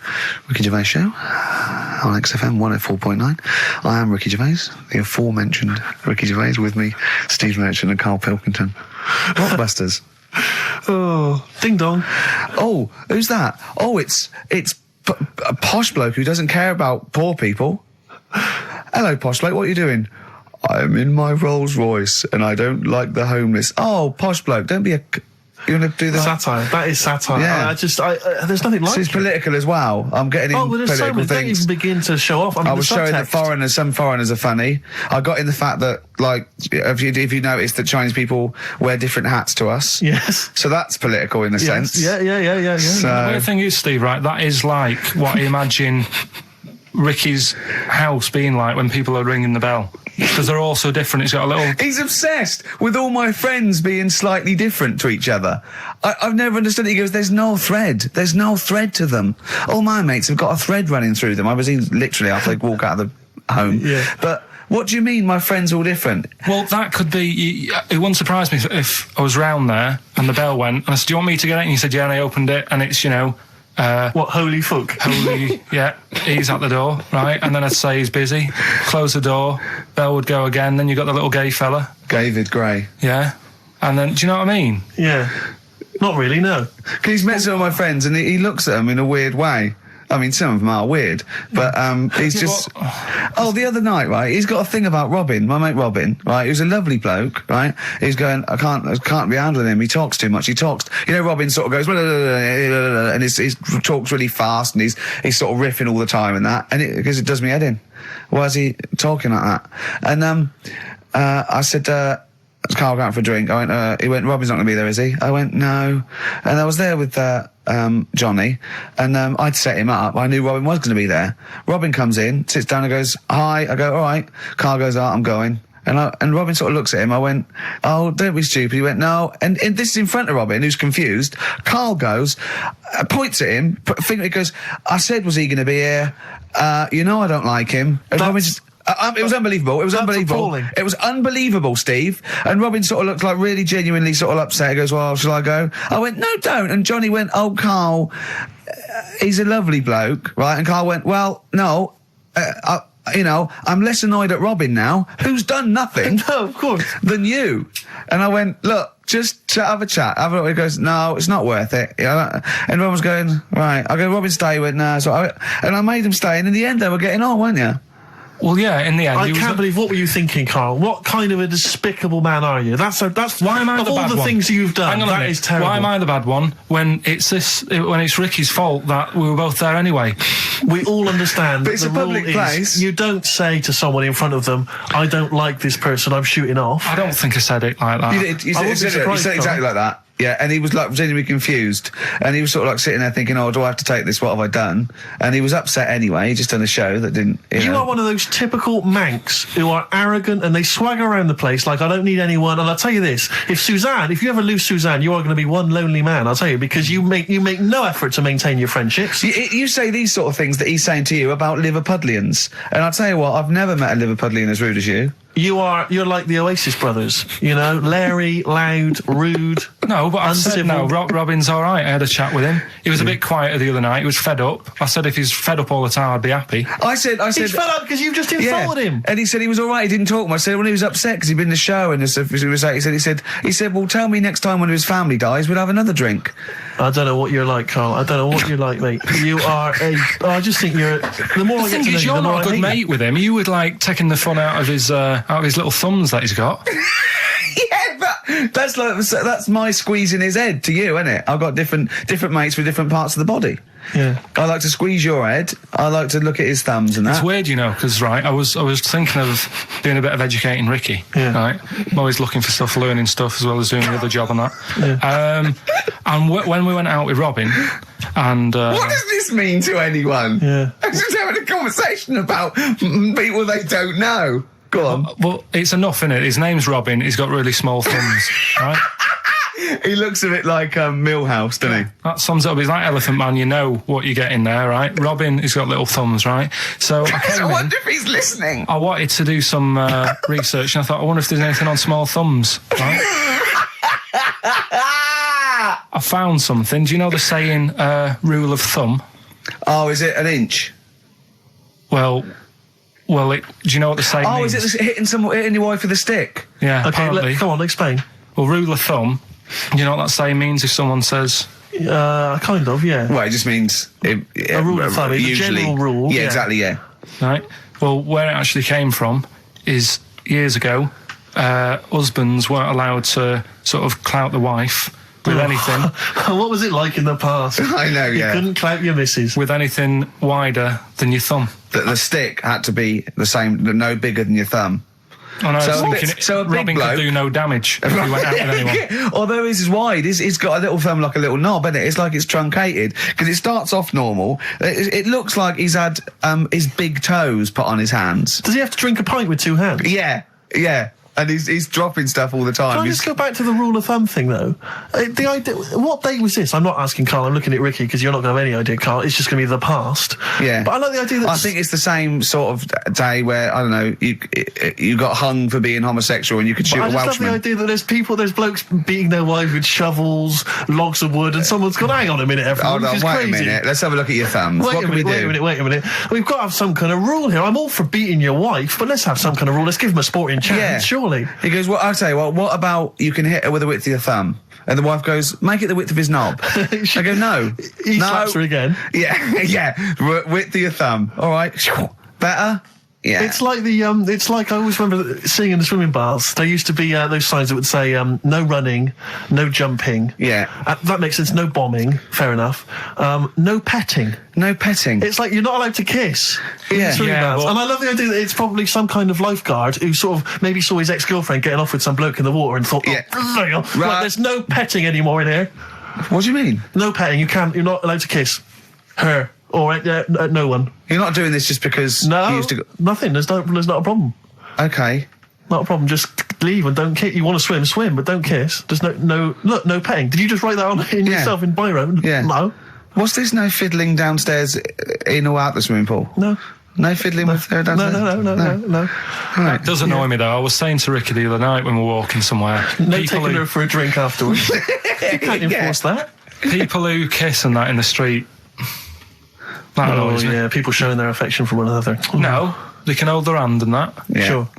Ricky Gervais show on XFM 104.9. I am Ricky Gervais, the aforementioned Ricky Gervais, with me, Steve Merchant and Karl Pilkington. Rockbusters. Oh, ding dong. Oh, who's that? Oh, it's a posh bloke who doesn't care about poor people. Hello, posh bloke, what are you doing? I'm in my Rolls Royce and I don't like the homeless. Oh, posh bloke, don't be a... You want to do the satire? That is satire. Yeah. There's nothing like It's it. political as well. I'm getting Oh, in well, there's so political many. Don't things. even begin to show off. I was showing that subtext. some foreigners are funny. I got in the fact that, like, if you notice that Chinese people wear different hats to us. Yes. So that's political in a sense. Yeah. The So, weird thing is, Steve, right, that is like what I imagine Ricky's house being like when people are ringing the bell. Because they're all so different. It's got a little... he's obsessed with all my friends being slightly different to each other. I've never understood it. He goes, there's no thread. There's no thread to them. All my mates have got a thread running through them. I was in literally after they walk out of the home. Yeah. But what do you mean my friends all different? Well, that could be... It wouldn't surprise me if I was round there and the bell went and I said, do you want me to get it? And you said, yeah, and I opened it and it's, what, holy fuck? holy, yeah, he's at the door, right? And then I'd say he's busy, close the door, bell would go again, then you got the little gay fella. David Gray. Yeah. And then, do you know what I mean? Yeah. Not really, no. He's met some of my friends and he looks at them in a weird way. I mean, some of them are weird, but he's just... Oh, the other night, right, he's got a thing about Robin, my mate Robin, right, he was a lovely bloke, right, he's going, I can't be handling him, he talks too much, Robin sort of goes, and he talks really fast, and he's sort of riffing all the time and that, and because it does me head in. Why is he talking like that? And I said, Carl going for a drink. He went, Robin's not going to be there, is he? I went, no. And I was there with Johnny, and I'd set him up. I knew Robin was going to be there. Robin comes in, sits down and goes, hi. I go, all right. Carl goes, oh, I'm going. And Robin sort of looks at him. I went, oh, don't be stupid. He went, no. And this is in front of Robin, who's confused. Carl goes, points at him, he goes, I said, was he going to be here? I don't like him. And Robin just... it was unbelievable. It was unbelievable. Appalling. It was unbelievable, Steve. And Robin sort of looked like really genuinely sort of upset. He goes, well, shall I go? I went, no, don't. And Johnny went, oh, Carl, he's a lovely bloke, right? And Carl went, well, no, I'm less annoyed at Robin now, who's done nothing No, of course. than you. And I went, look, just have a chat. He goes, no, it's not worth it. And Robin was going, right. I go, Robin, stay. He went, no. And I made him stay. And in the end, they were getting on, weren't you? Well, yeah, in the end... I can't believe, what were you thinking, Carl? What kind of a despicable man are you? That's why am I of the all bad the one? things you've done, Hang on a that minute. is terrible. Why am I the bad one when it's Ricky's fault that we were both there anyway? We all understand But that it's the a public rule place. is you don't say to someone in front of them, I don't like this person, I'm shooting off. I don't think I said it like that. You did. You I wouldn't be said surprised, exactly like that. Yeah, and he was like genuinely confused, and he was sort of like sitting there thinking, "Oh, do I have to take this? What have I done?" And he was upset anyway. He just done a show that didn't. You are one of those typical Mancs who are arrogant and they swagger around the place like, I don't need anyone. And I'll tell you this, if you ever lose Suzanne, you are going to be one lonely man, I'll tell you, because you make no effort to maintain your friendships. You say these sort of things that he's saying to you about Liverpudlians, and I'll tell you what, I've never met a Liverpudlian as rude as you. You're like the Oasis brothers, Larry, loud, rude. No, but I said no. Robin's all right. I had a chat with him. He was a bit quieter the other night. He was fed up. I said if he's fed up all the time, I'd be happy. I said He's fed up because you've just insulted him. And he said he was all right. He didn't talk much. I said when he was upset because he'd been in the show and he said, well, tell me next time one of his family dies, we'll have another drink. I don't know what you're like, Carl. I don't know what you're like, mate. You are I just think you're. The more I get to know you, You're the more not a I good hate mate you. with him. You would like taking the fun out of his little thumbs that he's got. Yeah, but that's my squeezing his head to you, isn't it? I've got different mates with different parts of the body. Yeah. I like to squeeze your head. I like to look at his thumbs and that. It's weird, because I was thinking of doing a bit of educating Ricky. Yeah. Right, I'm always looking for stuff, learning stuff as well as doing the other job and that. Yeah. And when we went out with Robin, and What does this mean to anyone? Yeah. I'm just having a conversation about people they don't know. Go on. well, it's enough, innit? His name's Robin. He's got really small thumbs, right? He looks a bit like Millhouse, doesn't he? That sums it up. He's like Elephant Man. You know what you get in there, right? Robin, he's got little thumbs, right? So I came I in. wonder if he's listening. I wanted to do some research, and I thought, I wonder if there's anything on small thumbs, right? I found something. Do you know the saying, rule of thumb? Oh, is it an inch? Well, do you know what the saying means? Is it hitting your wife with a stick? Yeah, Okay, apparently. come on, explain. Well, rule of thumb, you know what that saying means if someone says... Kind of, yeah. Well, it just means... a rule of thumb, it's a general rule, Yeah, yeah. exactly, yeah. Right? Well, where it actually came from is years ago, husbands weren't allowed to sort of clout the wife with anything. What was it like in the past? I know, yeah. You couldn't clout your missus. With anything wider than your thumb. The stick had to be the same, no bigger than your thumb. Oh, no, So I was a bit- thinking so a big Robin bloke- could do no damage if he went out with anyone. Yeah. Although his is wide, he's got a little thumb like a little knob, isn't it? It's like it's truncated because it starts off normal. It looks like he's had his big toes put on his hands. Does he have to drink a pint with two hands? Yeah, yeah. And he's dropping stuff all the time. Can I just go back to the rule of thumb thing, though? The idea, what date was this? I'm not asking Carl, I'm looking at Ricky, because you're not going to have any idea, Carl. It's just going to be the past. Yeah. But I like the idea that... I think it's the same sort of day where, I don't know, you got hung for being homosexual and you could shoot I a just love Welshman. the idea that there's blokes beating their wives with shovels, logs of wood, and someone's gone, hang on a minute, everyone, Hold on, this is wait crazy. a minute. Let's have a look at your thumbs. What can we do? Wait a minute. We've got to have some kind of rule here. I'm all for beating your wife, but let's have some kind of rule. Let's give him a sporting chance, Yeah. surely. He goes, well, I'll tell you what about you can hit her with the width of your thumb? And the wife goes, make it the width of his knob. I go, no. He no. slaps her again. Yeah, yeah. Width of your thumb. All right. Better? Yeah. It's like it's like I always remember seeing in the swimming baths, there used to be those signs that would say, no running, no jumping. Yeah. That makes sense. No bombing. Fair enough. No petting. No petting. It's like you're not allowed to kiss. in Yeah. swimming Yeah, baths. well- And I love the idea that it's probably some kind of lifeguard who sort of maybe saw his ex-girlfriend getting off with some bloke in the water and thought, Yeah. right, Right. there's no petting anymore in here. What do you mean? No petting. You're not allowed to kiss her or no one. You're not doing this just because No, you used to go... nothing. There's not a problem. Okay. Not a problem. Just leave and don't kiss. You want to swim, but don't kiss. There's no petting. Did you just write that on in Yeah. yourself in biro? Yeah. No. What's this no fiddling downstairs in or out the swimming pool? No. No fiddling with her downstairs? No. Right. It does annoy me though. I was saying to Ricky the other night when we were walking somewhere. No people taking who, her for a drink afterwards. You can't enforce that. people who kiss and that in the street. That Oh annoys me. yeah, people showing their affection for one another. No, they can hold their hand and that. Yeah. Sure.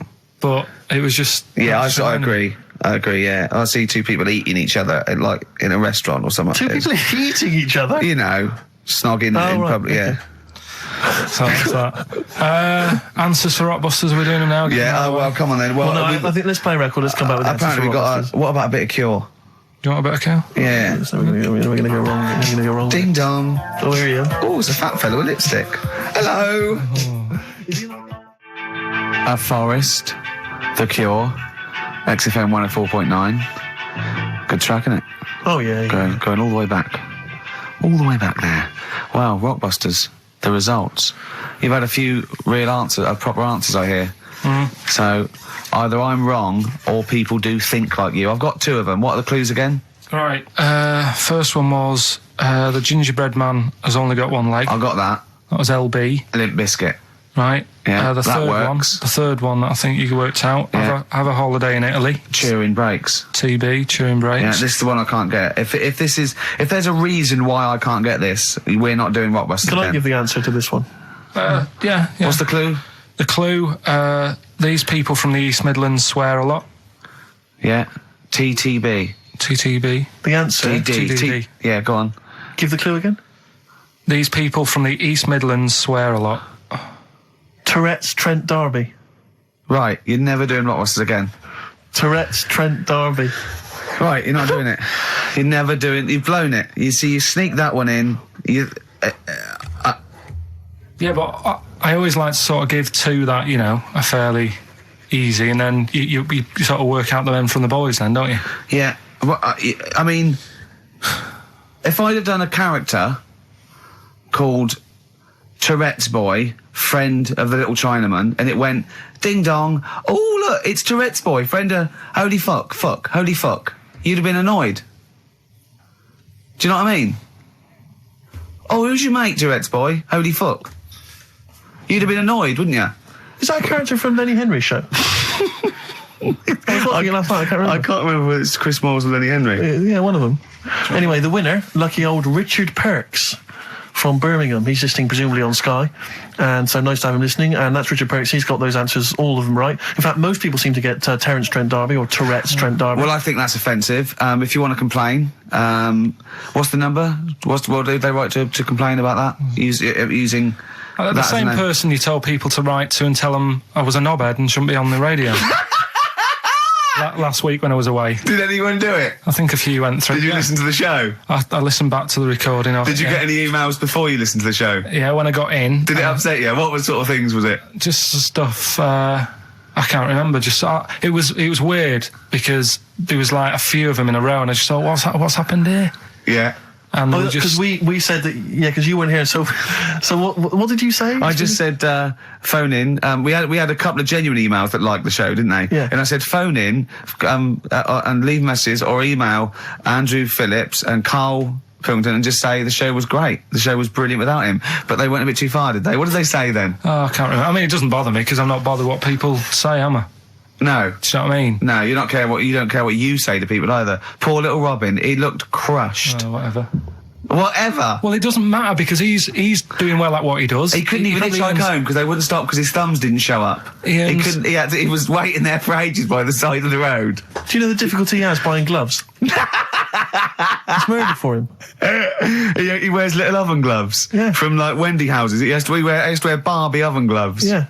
But it was just. Yeah, just I annoying. agree, yeah. I see two people eating each other, like, in a restaurant or something. Two people eating each other. You know, snogging in right, public, okay. yeah. So that's that. Answers for Rockbusters, we're doing them now. Yeah, well, come on then. Well, Well, no, I think let's play a record. Let's come back with that. apparently we got what about a bit of Cure? Do you want a bit of cow? Yeah. So we're going to go wrong. We're going to go wrong. Ding dong. Oh, here you are. Oh, it's a fat fella with lipstick. Hello. A Forest, The Cure, XFM 104.9. Good track, isn't it? Oh, yeah. Going all the way back. All the way back there. Wow, Rockbusters, the results. You've had a few proper answers, I hear. So, either I'm wrong or people do think like you. I've got two of them. What are the clues again? Right. First one was the gingerbread man has only got one leg. I got that. That was LB. Limp Bizkit. Right. Yeah, the that third works. one. The third one that I think you worked out. Yeah. Have a holiday in Italy. Chewing Breaks. TB, chewing breaks. Yeah, this is the one I can't get. If there's a reason why I can't get this, we're not doing Rockbusters Can I again. give the answer to this one? Yeah. What's the clue? The clue, these people from the East Midlands swear a lot. Yeah. TTB. TTB. The answer. TDD. Yeah, go on. Give the clue again. These people from the East Midlands swear a lot. Tourette's Trent Darby. Right, you're never doing Rockbusters again. Tourette's Trent Darby. Right, you're not doing it. You've blown it. You see, you sneak that one in. Yeah, but I always like to sort of give two that, are fairly easy, and then you sort of work out the men from the boys then, don't you? Yeah. Well, I mean, if I'd have done a character called Tourette's boy, friend of the little Chinaman, and it went, ding dong, oh look, it's Tourette's boy, friend of holy fuck, holy fuck, you'd have been annoyed. Do you know what I mean? Oh, who's your mate, Tourette's boy? Holy fuck. You'd have been annoyed, wouldn't you? Is that a character from Lenny Henry's show? I was watching it last night, I can't remember. I can't remember whether it's Chris Moores or Lenny Henry. Yeah, one of them. Anyway, the winner, lucky old Richard Perks from Birmingham. He's listening presumably on Sky, and so nice to have him listening. And that's Richard Perks. He's got those answers, all of them right. In fact, most people seem to get Terence Trent Darby or Tourette's Trent Darby. Well, I think that's offensive. If you want to complain, what's the number? Well, do they write to complain about that? Using The that same as an- person you told people to write to and tell them I was a knobhead and shouldn't be on the radio. last week when I was away. Did anyone do it? I think a few went through. Did you listen to the show? I listened back to the recording of it. Did you get any emails before you listened to the show? Yeah, when I got in. Did it upset you? What sort of things was it? Just stuff. I can't remember. Just it was weird because there was like a few of them in a row, and I just thought, what's happened here? Yeah. And because we said that, because you weren't here. So what did you say? I just said phone in. We had a couple of genuine emails that liked the show, didn't they? Yeah. And I said phone in and leave messages or email Andrew Phillips and Karl Pilkington and just say the show was great. The show was brilliant without him. But they went a bit too far, did they? What did they say then? Oh, I can't remember. I mean, it doesn't bother me because I'm not bothered what people say, am I? No. Do you know what I mean? No, you don't care what you say to people either. Poor little Robin, he looked crushed. Oh, whatever. Whatever. Well, it doesn't matter because he's doing well at what he does. He couldn't even hitchhike home because they wouldn't stop because his thumbs didn't show up. He was waiting there for ages by the side of the road. Do you know the difficulty he has buying gloves? It's murder for him. He wears little oven gloves. Yeah. From like Wendy houses. He has to wear Barbie oven gloves. Yeah.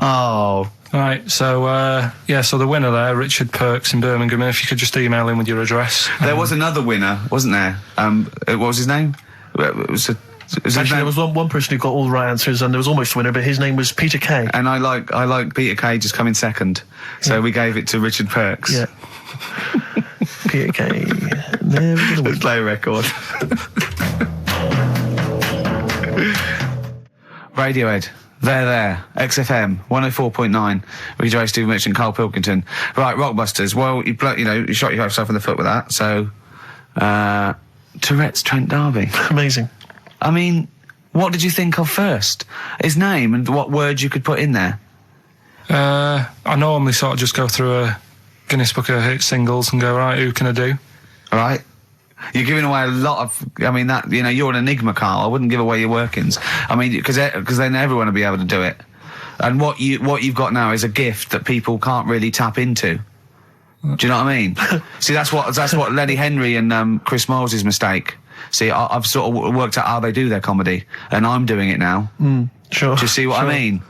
Oh. Right, so so the winner there, Richard Perks in Birmingham, if you could just email him with your address. There was another winner, wasn't there? What was his name? Actually, there was one person who got all the right answers, and there was almost a winner, but his name was Peter Kay. And I like Peter Kay just coming second, so we gave it to Richard Perks. Yeah. Peter Kay. Let's play a record. Radiohead. There. XFM 104.9. Ricky Gervais, Steve Mitchell, and Karl Pilkington. Right, Rockbusters. Well, you shot yourself in the foot with that. So, Tourette's Trent Darby. Amazing. I mean, what did you think of first? His name and what words you could put in there? I normally sort of just go through a Guinness Book of Hit singles and go, right, who can I do? All right. You're giving away a lot of. I mean, that you're an enigma, Karl. I wouldn't give away your workings. I mean, because then everyone will be able to do it. And what you've got now is a gift that people can't really tap into. Do you know what I mean? See, that's what Lenny Henry and Chris Moles' mistake. See, I've sort of worked out how they do their comedy, and I'm doing it now. Sure. Do you see what I mean?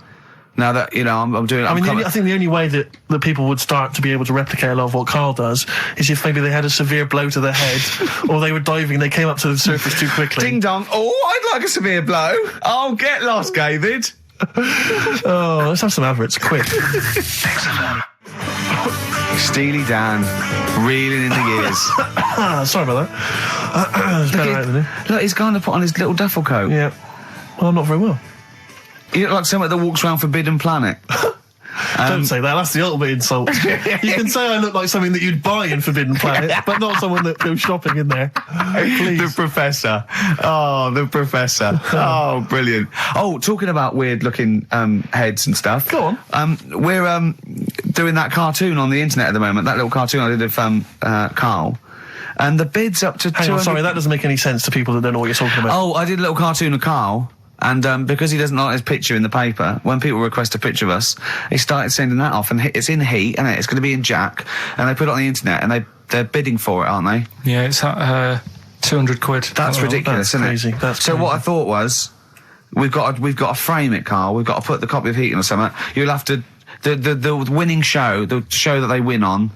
Now that I'm doing it. I think the only way that people would start to be able to replicate a lot of what Karl does is if maybe they had a severe blow to the head, or they were diving and they came up to the surface too quickly. Ding dong! Oh, I'd like a severe blow. Oh, get lost, David. Oh, let's have some adverts, quick. Steely Dan, reeling in the gears. Sorry about that. Look, he's going to put on his little duffel coat. Yeah. Well, I'm not very well. You look like someone that walks around Forbidden Planet. Don't say that, that's the ultimate insult. You can say I look like something that you'd buy in Forbidden Planet, but not someone that goes shopping in there. Please. The Professor. Oh, the Professor. Oh, brilliant. Oh, talking about weird-looking heads and stuff. Go on. We're doing that cartoon on the internet at the moment, that little cartoon I did of Karl. And the bid's up to... Hang on, sorry, that doesn't make any sense to people that don't know what you're talking about. Oh, I did a little cartoon of Karl. And because he doesn't like his picture in the paper, when people request a picture of us, he started sending that off, and it's in Heat, and it's going to be in Jack, and they put it on the internet, and they're bidding for it, aren't they? Yeah, it's at £200. That's ridiculous, isn't crazy. it? That's so crazy. what I thought was, we've got to frame it, Karl. We've got to put the copy of Heat in or something. You'll have to the winning show, the show that they win on.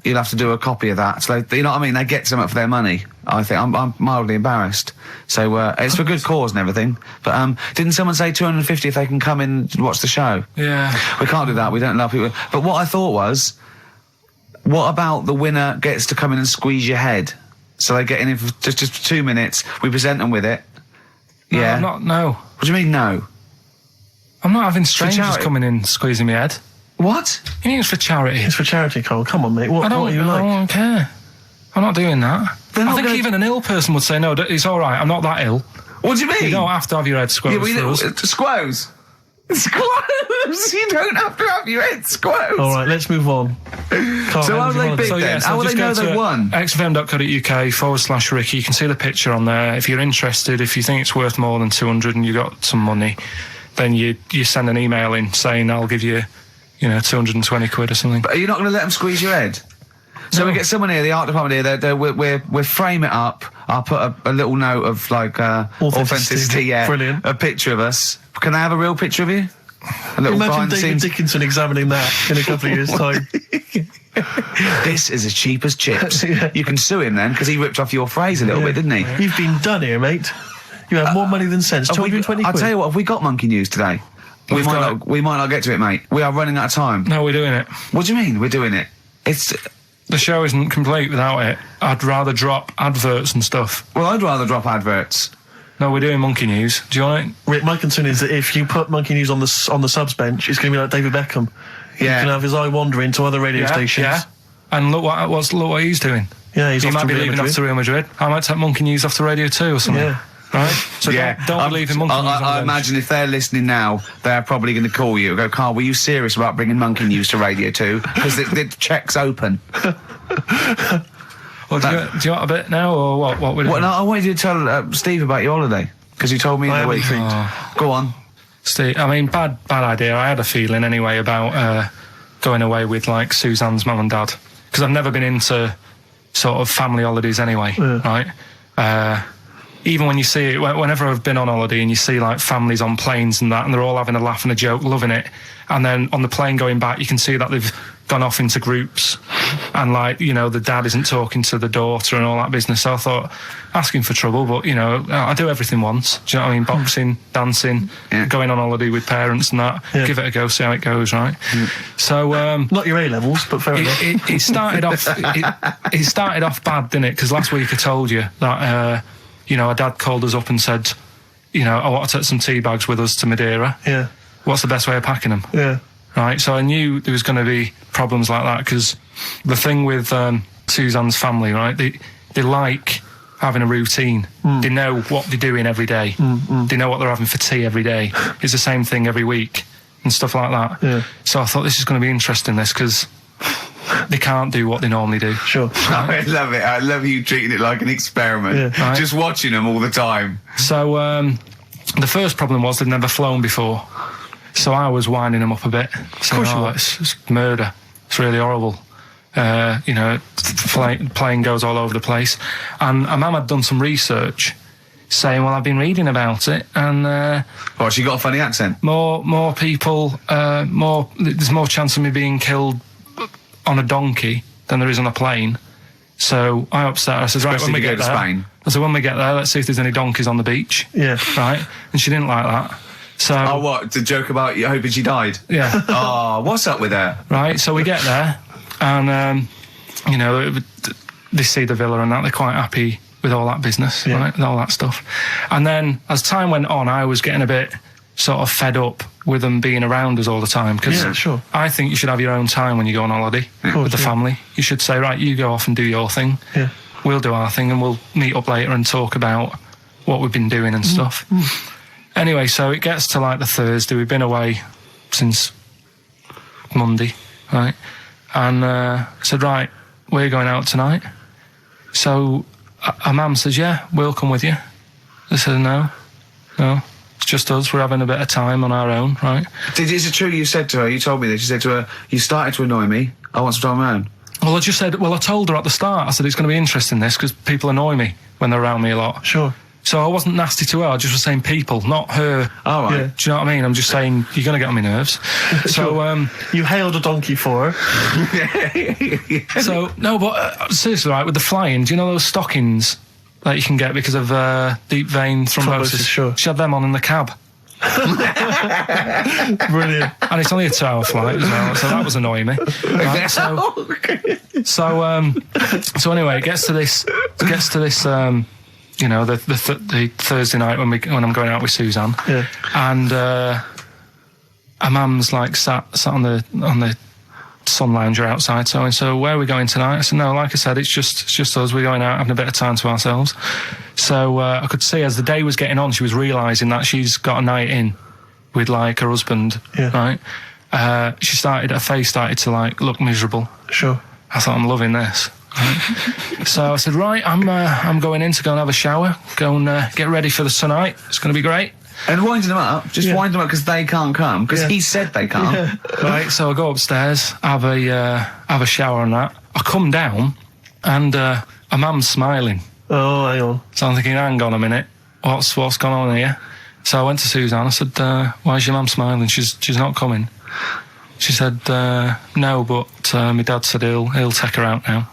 You'll have to do a copy of that. So you know what I mean? They get something for their money. I think I'm mildly embarrassed. So it's for good cause and everything. But didn't someone say 250 if they can come in and watch the show? Yeah. We can't do that. We don't allow people. But what I thought was, what about the winner gets to come in and squeeze your head? So they get in for just for 2 minutes. We present them with it. No, Yeah. No. What do you mean no? I'm not having strangers charity. coming in squeezing my head. What? You think it's for charity? It's for charity, Karl. Come on, mate. What I are you like? don't care. I'm not doing that. They're I not think gonna- even an ill person would say, no, it's all right, I'm not that ill. What do you mean? You don't have to have your head squoze for us. Squoze. Squoze. You don't have to have your head squoze. All right, let's move on. Karl, So how was are they your big holiday? then? How will they know they won? xfm.co.uk/Ricky. You can see the picture on there. If you're interested, if you think it's worth more than 200 and you got some money, then you send an email in saying I'll give you, 220 quid or something. But are you not going to let them squeeze your head? So No. we get someone here, the art department here. We'll frame it up. I'll put a little note of like authenticity. Yeah, Brilliant. A picture of us. Can I have a real picture of you? A little Imagine behind the David scenes. Dickinson examining that in a couple of years' time. This is as cheap as chips. Yeah. You can sue him then, because he ripped off your phrase a little bit, didn't he? You've been done here, mate. You have more money than sense. 220 I'll quid. tell you what, have we got monkey news today? We might not get to it, mate. We are running out of time. No, we're doing it. What do you mean, we're doing it? It's... The show isn't complete without it. I'd rather drop adverts and stuff. Well, I'd rather drop adverts. No, we're doing monkey news. Do you want it? Rick, my concern is that if you put Monkey News on the subs bench, it's going to be like David Beckham. Yeah. He can have his eye wandering to other radio stations. Yeah. And look what he's doing. Yeah, he's He off might to be Real leaving off Madrid. to Real Madrid. I might take Monkey News off to Radio 2 or something. Yeah. Right? So don't believe in Monkey News. I imagine if they're listening now, they're probably going to call you and go, Carl, were you serious about bringing Monkey News to Radio 2? Because the check's open. Well, do you want a bit now, or what we're doing? Well, no, I wanted you to tell Steve about your holiday, because you told me in the week. Go on. Steve, I mean, bad idea. I had a feeling anyway about going away with, like, Suzanne's mum and dad. Because I've never been into sort of family holidays anyway, right? Even when you see it, whenever I've been on holiday and you see, like, families on planes and that, and they're all having a laugh and a joke, loving it, and then on the plane going back, you can see that they've gone off into groups, and, like, you know, the dad isn't talking to the daughter and all that business. So I thought, asking for trouble, but, you know, I do everything once. Do you know what I mean? Boxing, dancing, going on holiday with parents and that. Yeah. Give it a go, see how it goes, right? So Not your A-levels, but fair enough. it started off. It started off bad, didn't it? Because last week I told you that you know, our dad called us up and said, you know, I want to take some tea bags with us to Madeira. Yeah. What's the best way of packing them? Yeah. Right. So I knew there was going to be problems like that, because the thing with Suzanne's family, right? They like having a routine. They know what they're doing every day. They know what they're having for tea every day. It's the same thing every week and stuff like that. Yeah. So I thought this is going to be interesting, this, because they can't do what they normally do. Sure. I love it. I love you treating it like an experiment. Yeah. Right. Just watching them all the time. So the first problem was they'd never flown before. So I was winding them up a bit. Of course you were. It's murder. It's really horrible. You know, plane goes all over the place. And my mum had done some research saying, well, I've been reading about it, and Oh, she got a funny accent. more people, there's more chance of me being killed on a donkey than there is on a plane. So I upset her. I said, right, Especially when we if you get go to there, Spain. I said, when we get there, let's see if there's any donkeys on the beach. Yeah. Right? And she didn't like that. So Oh, what? The joke about you hoping she died? yeah. Oh, what's up with her? Right, so we get there, and you know, they see the villa and that, they're quite happy with all that business, right, with all that stuff. And then as time went on, I was getting a bit sort of fed up with them being around us all the time, because Yeah, sure. I think you should have your own time when you go on holiday with the family. You should say, right, you go off and do your thing, Yeah. we'll do our thing, and we'll meet up later and talk about what we've been doing and stuff. Anyway, so it gets to, like, the Thursday. We've been away since Monday, right? And I said, right, we're going out tonight. So our mum says, yeah, we'll come with you. I said, no, it's just us. We're having a bit of time on our own, right? Is it true you said to her, you told me this, you said to her, you started to annoy me, I want some time on my own? Well, I told her at the start, I said, it's going to be interesting, this, because people annoy me when they're around me a lot. Sure. So I wasn't nasty to her, I just was saying people, not her. All right. Yeah. Do you know what I mean? I'm just saying, you're going to get on my nerves. So, You hailed a donkey for her. so no, but seriously, right, with the flying, do you know those stockings that you can get because of deep vein thrombosis? Sure. She had them on in the cab. Brilliant. And it's only a 2-hour flight as well, so that was annoying me. Right, so anyway, it gets to this, you know, the Thursday night when I'm going out with Suzanne. Yeah. And our mum's like sat on the sun lounger outside, so where are we going tonight? I said, no, like I said, it's just us. We're going out having a bit of time to ourselves. So I could see as the day was getting on, she was realising that she's got a night in with, like, her husband, right? Her face started to, like, look miserable. Sure. I thought, I'm loving this. Right? So I said, right, I'm going in to go and have a shower, go and get ready for the tonight. It's going to be great. And wind them up, wind them up because they can't come, because he said they can't. Yeah. Right, so I go upstairs, have a shower and that. I come down, and a mum's smiling. Oh, hang on. So I'm thinking, hang on a minute, what's going on here? So I went to Suzanne. I said, "Why's your mum smiling? She's not coming." She said, "No, but my dad said he'll take her out now."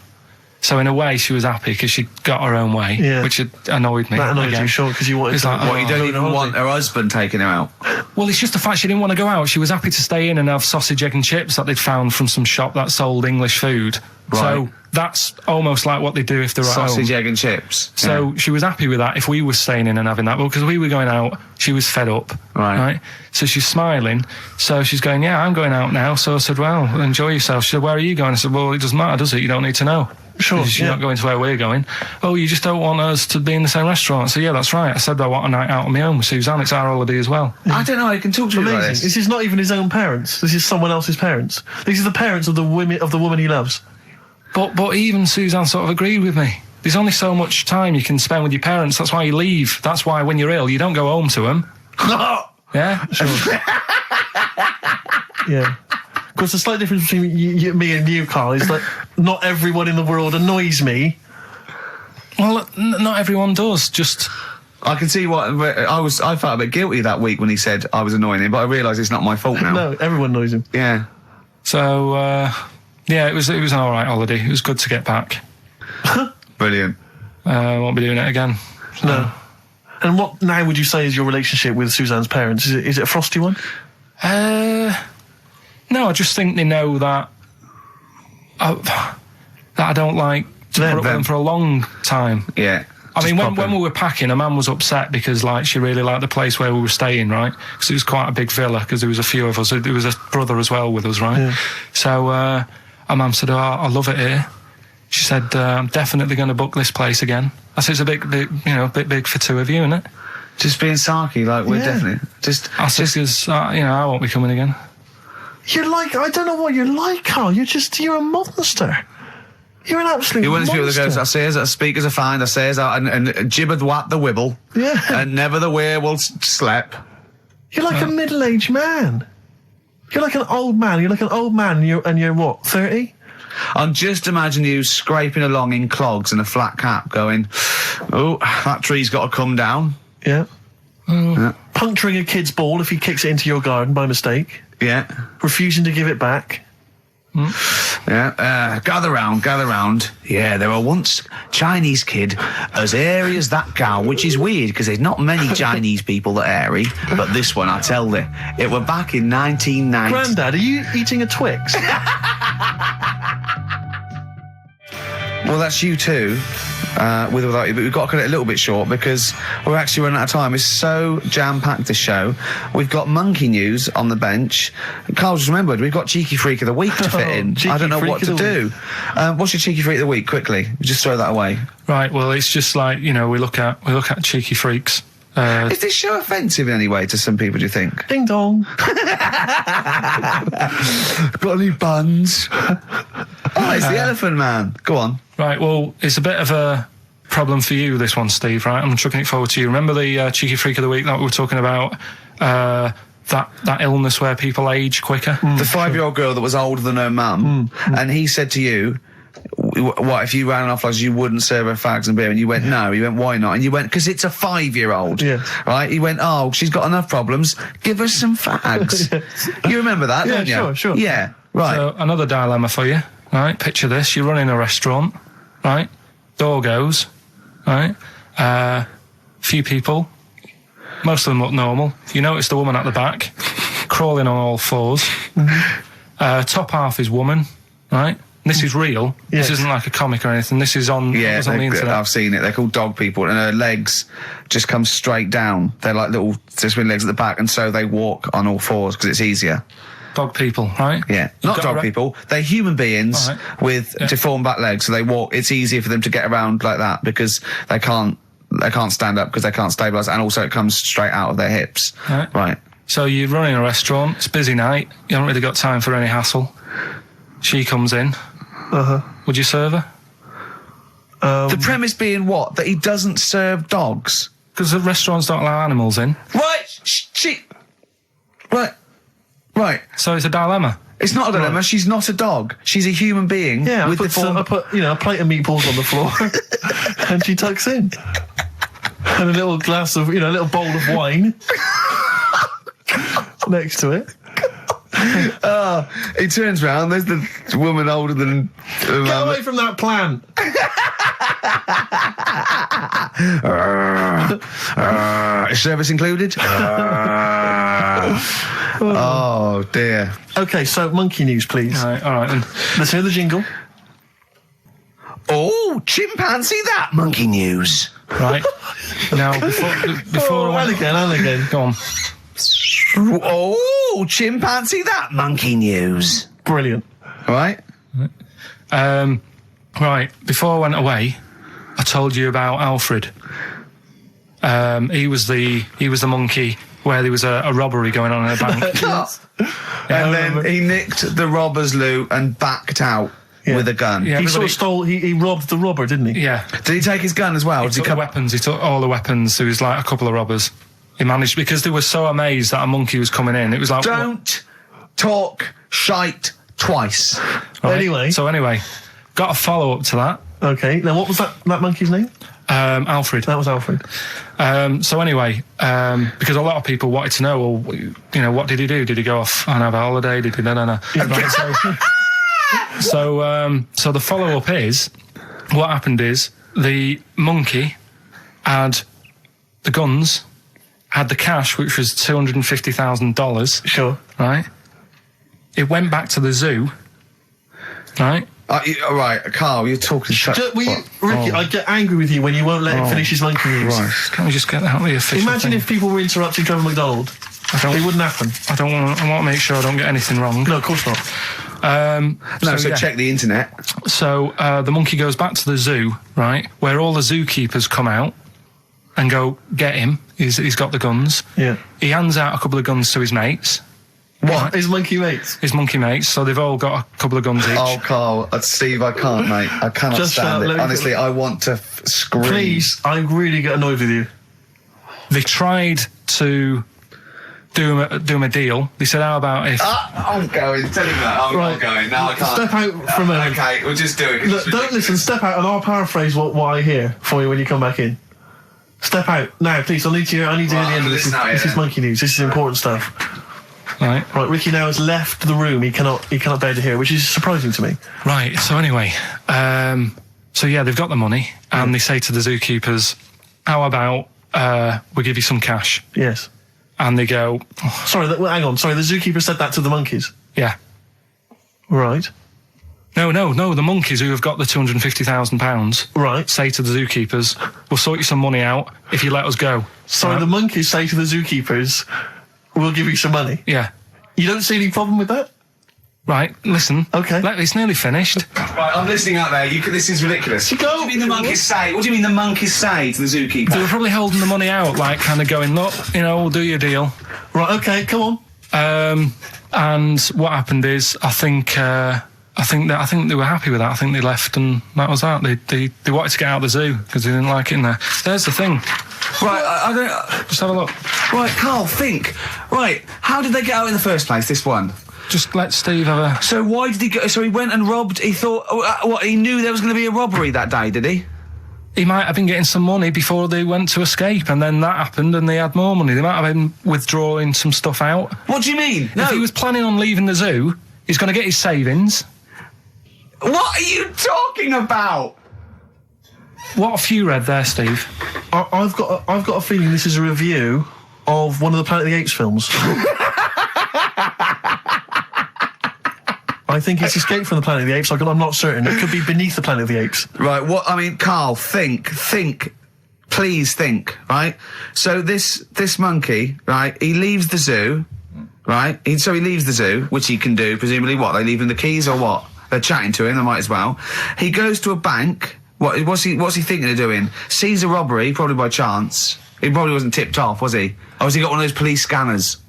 So in a way, she was happy because she got her own way, which had annoyed me. That annoyed you, sure, because you wanted It's to... like, What, you don't even want her husband taking her out? Well, it's just the fact she didn't want to go out. She was happy to stay in and have sausage, egg and chips that they'd found from some shop that sold English food. Right. So that's almost like what they do if they're at home. Sausage, egg and chips. So she was happy with that if we were staying in and having that. Well, because we were going out, she was fed up. Right. So she's smiling. So she's going, "Yeah, I'm going out now." So I said, "Well, enjoy yourself." She said, "Where are you going?" I said, "Well, it doesn't matter, does it? You don't need to know." Sure, She's not going to where we're going. "Oh, you just don't want us to be in the same restaurant." So yeah, that's right. I said I want a night out on my own with Suzanne. It's our holiday as well. I don't know how you can talk to me like Amazing. this. This is not even his own parents. This is someone else's parents. These are the parents of the woman he loves. But even Suzanne sort of agreed with me. There's only so much time you can spend with your parents. That's why you leave. That's why when you're ill, you don't go home to them. Yeah? Yeah. Of course, the slight difference between me and you, Carl, is that not everyone in the world annoys me. Well, not everyone does. Just... I can see what I felt a bit guilty that week when he said I was annoying him, but I realise it's not my fault now. No, everyone annoys him. Yeah. So, yeah, it was an all right holiday. It was good to get back. Brilliant. Won't be doing it again. No. And what now would you say is your relationship with Suzanne's parents? Is it a frosty one? No, I just think they know that I don't like to put up with them for a long time. Yeah. I mean, when we were packing, a man was upset because, like, she really liked the place where we were staying, right? Because it was quite a big villa, because there was a few of us. There was a brother as well with us, right? Yeah. So, our mum said, "Oh, I love it here." She said, "I'm definitely going to book this place again." I said, "It's a bit big for two of you, isn't it?" Just being sarky, like, we're definitely... I said, because, I won't be coming again. You're like, I don't know what you're like, Carl. You're a monster. You're an absolute You're one of these people that monster. goes, "I says that speakers are fine, I says that, and jibbered whap the wibble, and never the wear slep." You're like a middle-aged man. You're like an old man. You're like an old man, and you're what, 30? I'm just imagining you scraping along in clogs and a flat cap going, "Oh, that tree's got to come down." Yeah. Yeah. Puncturing a kid's ball if he kicks it into your garden by mistake. Yeah. Refusing to give it back. Yeah. Gather round. Yeah, there were once Chinese kid as airy as that gal, which is weird because there's not many Chinese people that are airy, but this one, I tell you, it were back in 1990. Grandad, are you eating a Twix? Well, that's you too, with or without you, but we've got to cut it a little bit short because we're actually running out of time. It's so jam-packed, this show. We've got monkey news on the bench. Carl just remembered, we've got Cheeky Freak of the Week to fit in. I don't know what to do. What's your Cheeky Freak of the Week, quickly? Just throw that away. Right, well, it's just like, we look at cheeky freaks. Is this show offensive in any way to some people, do you think? Ding dong. Got any buns? Oh, it's the Elephant Man. Go on. Right, well, it's a bit of a problem for you, this one, Steve, right? I'm chucking it forward to you. Remember the Cheeky Freak of the Week that we were talking about? That illness where people age quicker? The 5-year-old girl that was older than her mum, and he said to you, "What, if you ran off like you wouldn't serve her fags and beer?" And you went, "No." He went, "Why not?" And you went, "Because it's a 5-year-old. Yes. Right? He went, "Oh, she's got enough problems. Give her some fags." You remember that, don't you? Sure. Yeah, right. So, another dilemma for you, right? Picture this. You're running a restaurant, right? Door goes, right? Few people. Most of them look normal. You notice the woman at the back, crawling on all fours. Top half is woman, right? This is real. Yes. This isn't like a comic or anything. This is on, Yeah, on the internet. I've seen it. They're called dog people, and her legs just come straight down. They're like little twin legs at the back, and so they walk on all fours because it's easier. Dog people, right? Yeah, not got dog people. They're human beings with deformed back legs, so they walk. It's easier for them to get around like that because they can't stand up because they can't stabilise, and also it comes straight out of their hips. Right. So you're running a restaurant. It's a busy night. You haven't really got time for any hassle. She comes in. Would you serve her? The premise being what? That he doesn't serve dogs. Because the restaurants don't allow animals in. Right. So it's a dilemma. It's not a dilemma. Right. She's not a dog. She's a human being. Yeah, with I put a plate of meatballs on the floor, and she tucks in. And a little glass of, a little bowl of wine next to it. He turns round, there's the woman older than... Get away from that plant. Is service included? Oh, dear. Okay, so monkey news, please. All right then. Let's hear the jingle. Oh, chimpanzee that monkey news. Right. Now, before I went... And again. Go on. Oh, chimpanzee that monkey news. Brilliant. Right? Right, before I went away, I told you about Alfred. He was the monkey where there was a robbery going on in a bank. And then he nicked the robber's loot and backed out with a gun. Yeah, He sort of stole, he robbed the robber, didn't he? Yeah. Did he take his gun as well? He took the weapons. He took all the weapons. There was like a couple of robbers. He managed, because they were so amazed that a monkey was coming in. It was like... Don't talk shite twice. Right? Anyway. So anyway, got a follow-up to that. Okay, now what was that monkey's name? Alfred. That was Alfred. So anyway, because a lot of people wanted to know, well, what did he do? Did he go off and have a holiday? Did he... No. Right, so the follow-up is, what happened is, the monkey had the guns, had the cash, which was $250,000. Sure. Right? It went back to the zoo. Right? All right, Carl, you're talking shit. Ricky, I get angry with you when you won't let him finish his monkey news. Right. Can't we just get out the official Imagine thing? if people were interrupting Trevor McDonald. It wouldn't happen. I want to make sure I don't get anything wrong. No, of course not. Check the internet. So the monkey goes back to the zoo, right, where all the zookeepers come out and go, get him. He's got the guns. Yeah. He hands out a couple of guns to his mates. What? His monkey mates? His monkey mates, so they've all got a couple of guns each. Oh, Carl, Steve, I can't, mate. I cannot Just stand it. Honestly, I want to scream. Please, I really get annoyed with you. They tried to do him a deal. They said, how about if... I'm going. Tell him that. I'm not going. No, I can't. Step out for a moment. Okay, we'll just do it. Look, don't listen. Step out, and I'll paraphrase what I hear for you when you come back in. Step out now, please. I need to hear the end of this. This is monkey news. This is important stuff. Right. Ricky now has left the room. He cannot bear to hear, which is surprising to me. Right. So anyway, they've got the money, and they say to the zookeepers, how about we give you some cash? Yes. And they go, Sorry, hang on. Sorry, the zookeeper said that to the monkeys. yeah. Right. No, the monkeys who have got the £250,000 Right. say to the zookeepers, we'll sort you some money out if you let us go. Sorry, the monkeys say to the zookeepers, we'll give you some money. Yeah. You don't see any problem with that? Right, listen. Okay. It's nearly finished. Right, I'm listening out there. This is ridiculous. What do you mean the monkeys say? What do you mean the monkeys say to the zookeeper? They were probably holding the money out, like kind of going, look, we'll do your deal. Right, okay, come on. And what happened is, I think they were happy with that. I think they left, and that was that. They wanted to get out of the zoo because they didn't like it in there. There's the thing. Right, I don't... Just have a look. Right, Carl, think. Right, how did they get out in the first place, this one? Just let Steve have a... So why did he go... So he went and robbed... He thought... he knew there was going to be a robbery that day, did he? He might have been getting some money before they went to escape, and then that happened and they had more money. They might have been withdrawing some stuff out. What do you mean? No. If he was planning on leaving the zoo, he's going to get his savings. What are you talking about? What have you read there, Steve? I've got a feeling this is a review of one of the Planet of the Apes films. I think it's Escape from the Planet of the Apes. I'm not certain. It could be Beneath the Planet of the Apes. Right, Carl, think. Please think, right? So this monkey, right, he leaves the zoo, right? So he leaves the zoo, which he can do, presumably what? They leave him the keys or what? They're chatting to him, they might as well. He goes to a bank. What's he thinking of doing? Sees a robbery, probably by chance. He probably wasn't tipped off, was he? Or has he got one of those police scanners?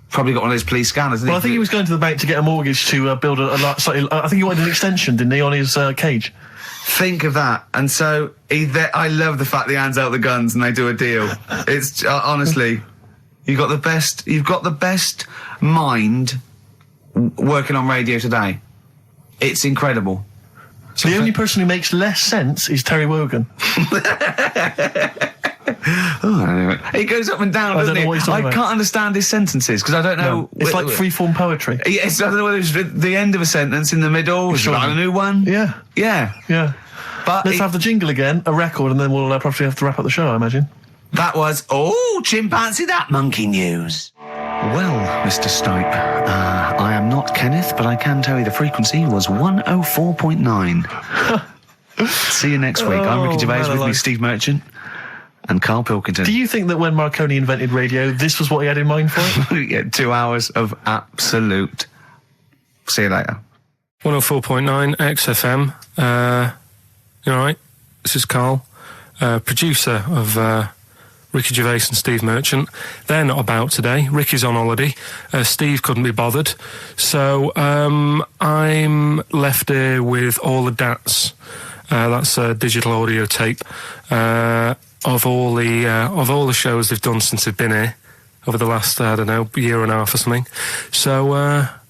Probably got one of those police scanners. Well, I think he was going to the bank to get a mortgage to build I think he wanted an extension, didn't he, on his cage? Think of that. And so I love the fact that he hands out the guns and they do a deal. It's honestly, you've got the best mind working on radio today. It's incredible. The only person who makes less sense is Terry Wogan. Oh, anyway. It goes up and down, doesn't don't know what he's it? talking I about. can't understand his sentences because I don't know. It's like free-form poetry. Yes, I don't know whether it's the end of a sentence, in the middle, Sure. a new one. Yeah. Yeah. But Let's have the jingle again, a record, and then we'll probably have to wrap up the show, I imagine. that was, chimpanzee that monkey news. Well, Mr. Stipe, I am not Kenneth, but I can tell you the frequency was 104.9. See you next week. I'm Ricky Gervais, man with me alive. Steve Merchant and Karl Pilkington. Do you think that when Marconi invented radio, this was what he had in mind for it? Yeah, 2 hours of absolute. See you later. 104.9 XFM. You alright? This is Karl, producer of Ricky Gervais and Steve Merchant. They're not about today. Ricky's on holiday. Steve couldn't be bothered. So I'm left here with all the DATs. That's a digital audio tape of all the shows they've done since they've been here over the last, I don't know, year and a half or something. So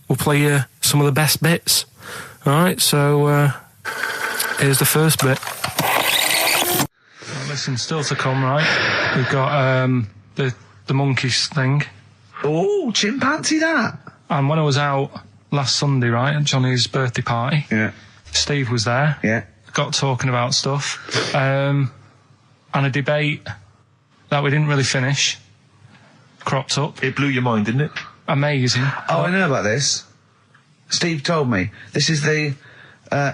we'll play you some of the best bits. Alright, so here's the first bit. Listen, still to come, right? We've got the monkeys thing. Oh, chimpanzee that. And when I was out last Sunday, right, at Johnny's birthday party, Yeah. Steve was there. Yeah. Got talking about stuff. And a debate that we didn't really finish cropped up. It blew your mind, didn't it? Amazing. Oh, I know about this. Steve told me. This is the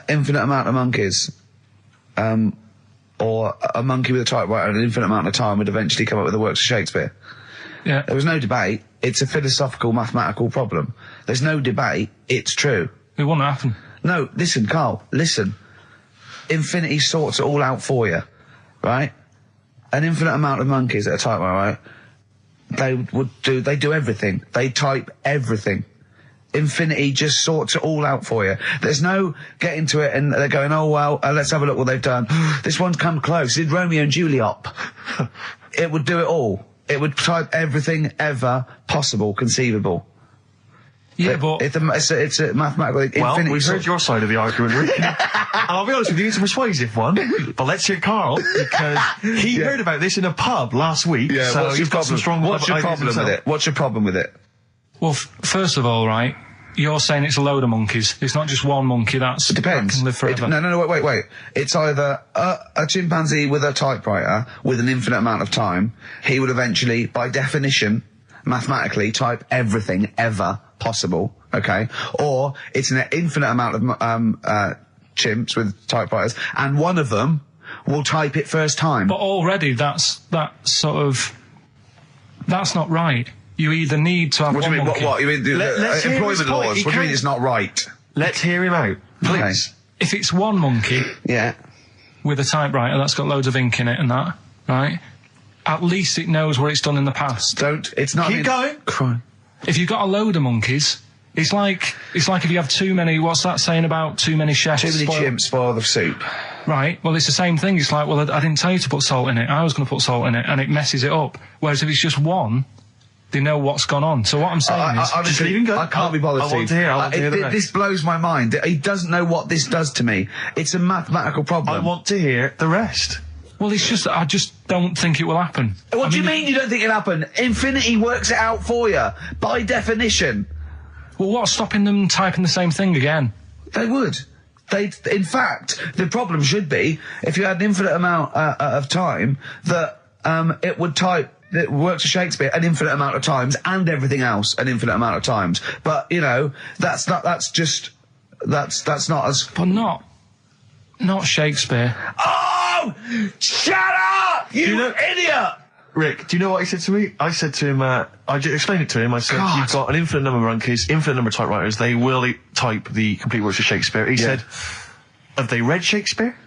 infinite amount of monkeys. Or a monkey with a typewriter and an infinite amount of time would eventually come up with the works of Shakespeare. Yeah. There was no debate. It's a philosophical, mathematical problem. There's no debate. It's true. It wouldn't happen. No, listen, Karl, listen. Infinity sorts it all out for you, right? An infinite amount of monkeys at a typewriter, right? They do everything. They type everything. Infinity just sorts it all out for you. There's no getting to it and they're going, oh, well, let's have a look what they've done. This one's come close. Did Romeo and Juliet. It would do it all. It would type everything ever possible, conceivable. Yeah, but It's a mathematical... Well, infinity we've heard your side of the argument, Rick. And I'll be honest with you, it's a persuasive one. But let's hear Karl, because he heard about this in a pub last week. Yeah, so what's he's your got some problem? strong What's your ideas problem with himself. it? What's your problem with it? well, first of all, right, you're saying it's a load of monkeys. It's not just one monkey. That Depends. can live forever. No, wait. It's either a chimpanzee with a typewriter with an infinite amount of time. He would eventually, by definition, mathematically, type everything ever possible. Okay, or it's an infinite amount of chimps with typewriters, and one of them will type it first time. But already, that's not right. You either need to have What do one you mean? monkey. What? You mean Let's hear his employment point. laws? He What do you mean can't- it's not right? Let's hear him out, please. If it's one monkey Yeah. with a typewriter that's got loads of ink in it and that, right? At least it knows what it's done in the past. It's not... Keep going. Crime. If you've got a load of monkeys, it's like if you have too many. What's that saying about too many chefs? Too many spoil- chimps spoil the soup. Right. Well, it's the same thing. It's like, well, I didn't tell you to put salt in it. I was going to put salt in it, and it messes it up. Whereas if it's just one, they know what's gone on. So what I'm saying is, honestly, just leave him go. I can't be bothered. I want Steve. to hear. I want to hear the rest. This blows my mind. He doesn't know what this does to me. It's a mathematical problem. I want to hear the rest. well, it's just I just don't think it will happen. What do you mean you don't think it'll happen? Infinity works it out for you by definition. Well, what's stopping them typing the same thing again? They would. In fact, the problem should be if you had an infinite amount of time that it would type. It works for Shakespeare an infinite amount of times and everything else an infinite amount of times. But you know, that's not as. But not Shakespeare. Oh, shut up, you idiot! Rick, do you know what he said to me? I said to him, I explained it to him. I said, God. you've got an infinite number of monkeys, infinite number of typewriters. They will type the complete works of Shakespeare. He said, have they read Shakespeare?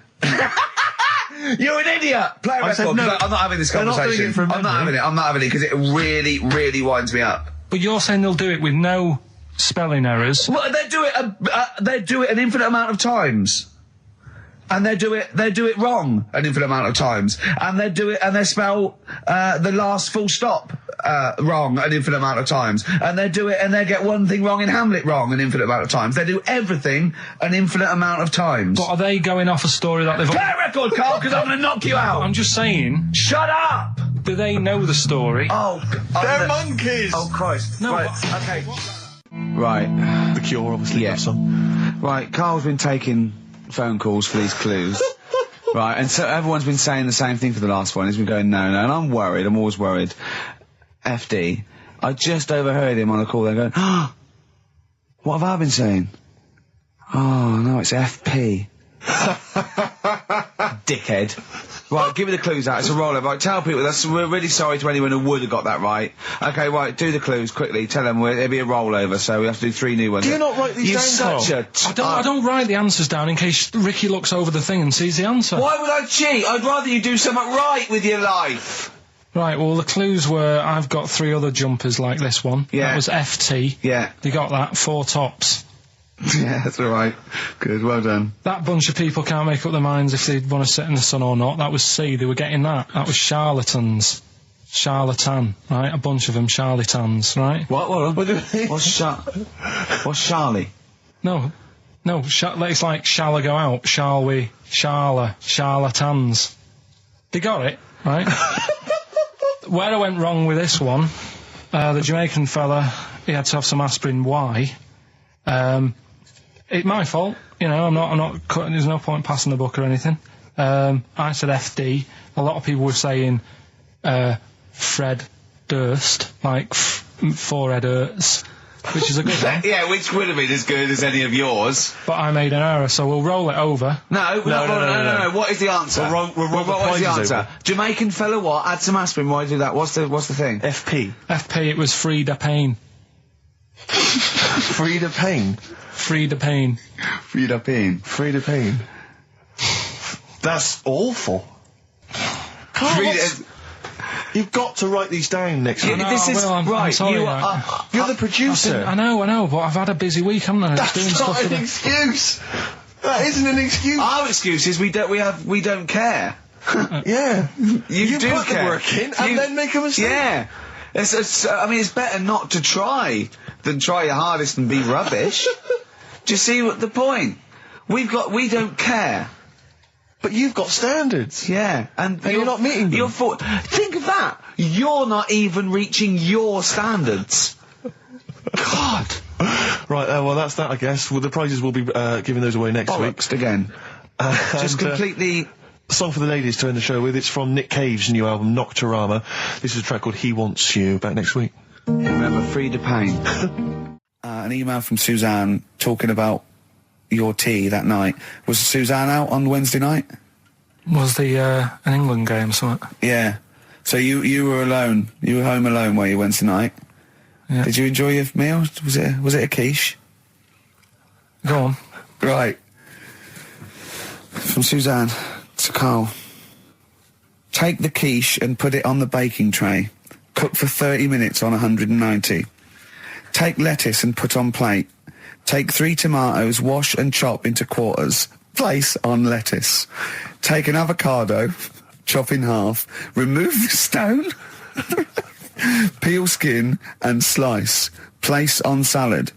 You're an idiot! Play a I said record, 'cause no. I'm not having this They're not doing conversation. it from I'm not memory. having it because it really, really winds me up. But you're saying they'll do it with no spelling errors. Well, they do it an infinite amount of times. And they do it wrong an infinite amount of times. And they spell the last full stop wrong an infinite amount of times. And they get one thing wrong in Hamlet wrong an infinite amount of times. They do everything an infinite amount of times. But are they going off a story that they've... Play a record, Karl, because I'm going to knock you out. I'm just saying... Shut up! Do they know the story? Oh, They're monkeys! Oh, Christ. No, Right, but- okay. Right. The Cure, obviously, Yeah. love song. Right, Carl's been taking phone calls for these clues. Right, and so everyone's been saying the same thing for the last one. He's been going, no, and I'm worried, I'm always worried. FD, I just overheard him on the call there going, oh, what have I been saying? Oh, no, it's FP. Dickhead. Right, give me the clues out. It's a rollover. Right, tell people, we're really sorry to anyone who would have got that right. Okay, right, do the clues quickly. Tell them it'll be a rollover, so we have to do 3 new ones. Do you not write these You're down, such Carl? I don't write the answers down in case Ricky looks over the thing and sees the answer. Why would I cheat? I'd rather you do something right with your life. Right, well, the clues were I've got 3 other jumpers like this one. Yeah. That was FT. Yeah. You got that. 4 tops. Yeah, that's alright. Good, well done. That bunch of people can't make up their minds if they want to sit in the sun or not. That was C. They were getting that. That was charlatans. Charlatan, right? A bunch of them charlatans, right? What? What's Charlie? No. It's like, shall I go out? Shall we? Charlatans. They got it, right? Where I went wrong with this one, the Jamaican fella, he had to have some aspirin. Why? It's my fault, you know, I'm not cutting, there's no point passing the book or anything. I said FD. A lot of people were saying, Fred Durst, like, forehead hurts, which is a good one. Yeah, which would have been as good as any of yours. But I made an error, so we'll roll it over. No. What is the answer? We'll roll the what is the prizes answer? over. Jamaican fella what? Add some aspirin, why do that? What's the thing? FP. FP, it was Frida Payne. Frida Payne. Frida Payne. Frida Payne. Frida Payne. That's awful. Carl, you've got to write these down next week. This is I'm right. sorry, You right. are. You're the producer. I know, but I've had a busy week, haven't I? Just doing That's stuff not for an the- excuse. That isn't an excuse. Our excuse is we don't care. Yeah. You do put care. the work in and then make a mistake. Yeah. I mean, it's better not to try than try your hardest and be rubbish. Do you see what the point? We don't care. But you've got standards. Yeah, and you're not meeting them. Think of that. You're not even reaching your standards. God. Right, well, that's that, I guess. Well, the prizes will be giving those away next week. Bollocks again. Just completely. Song for the ladies to end the show with. It's from Nick Cave's new album, Nocturama. This is a track called He Wants You. Back next week. Remember, Frida Payne. An email from Suzanne talking about your tea that night. Was Suzanne out on Wednesday night? Was the an England game or something? Yeah. So you were alone. You were home alone, were you, Wednesday night? Yeah. Did you enjoy your meal? Was it a quiche? Go on. Right. From Suzanne to Carl. Take the quiche and put it on the baking tray. Cook for 30 minutes on 190. Take lettuce and put on plate. Take 3 tomatoes, wash and chop into quarters. Place on lettuce. Take an avocado, chop in half. Remove the stone. Peel skin and slice. Place on salad.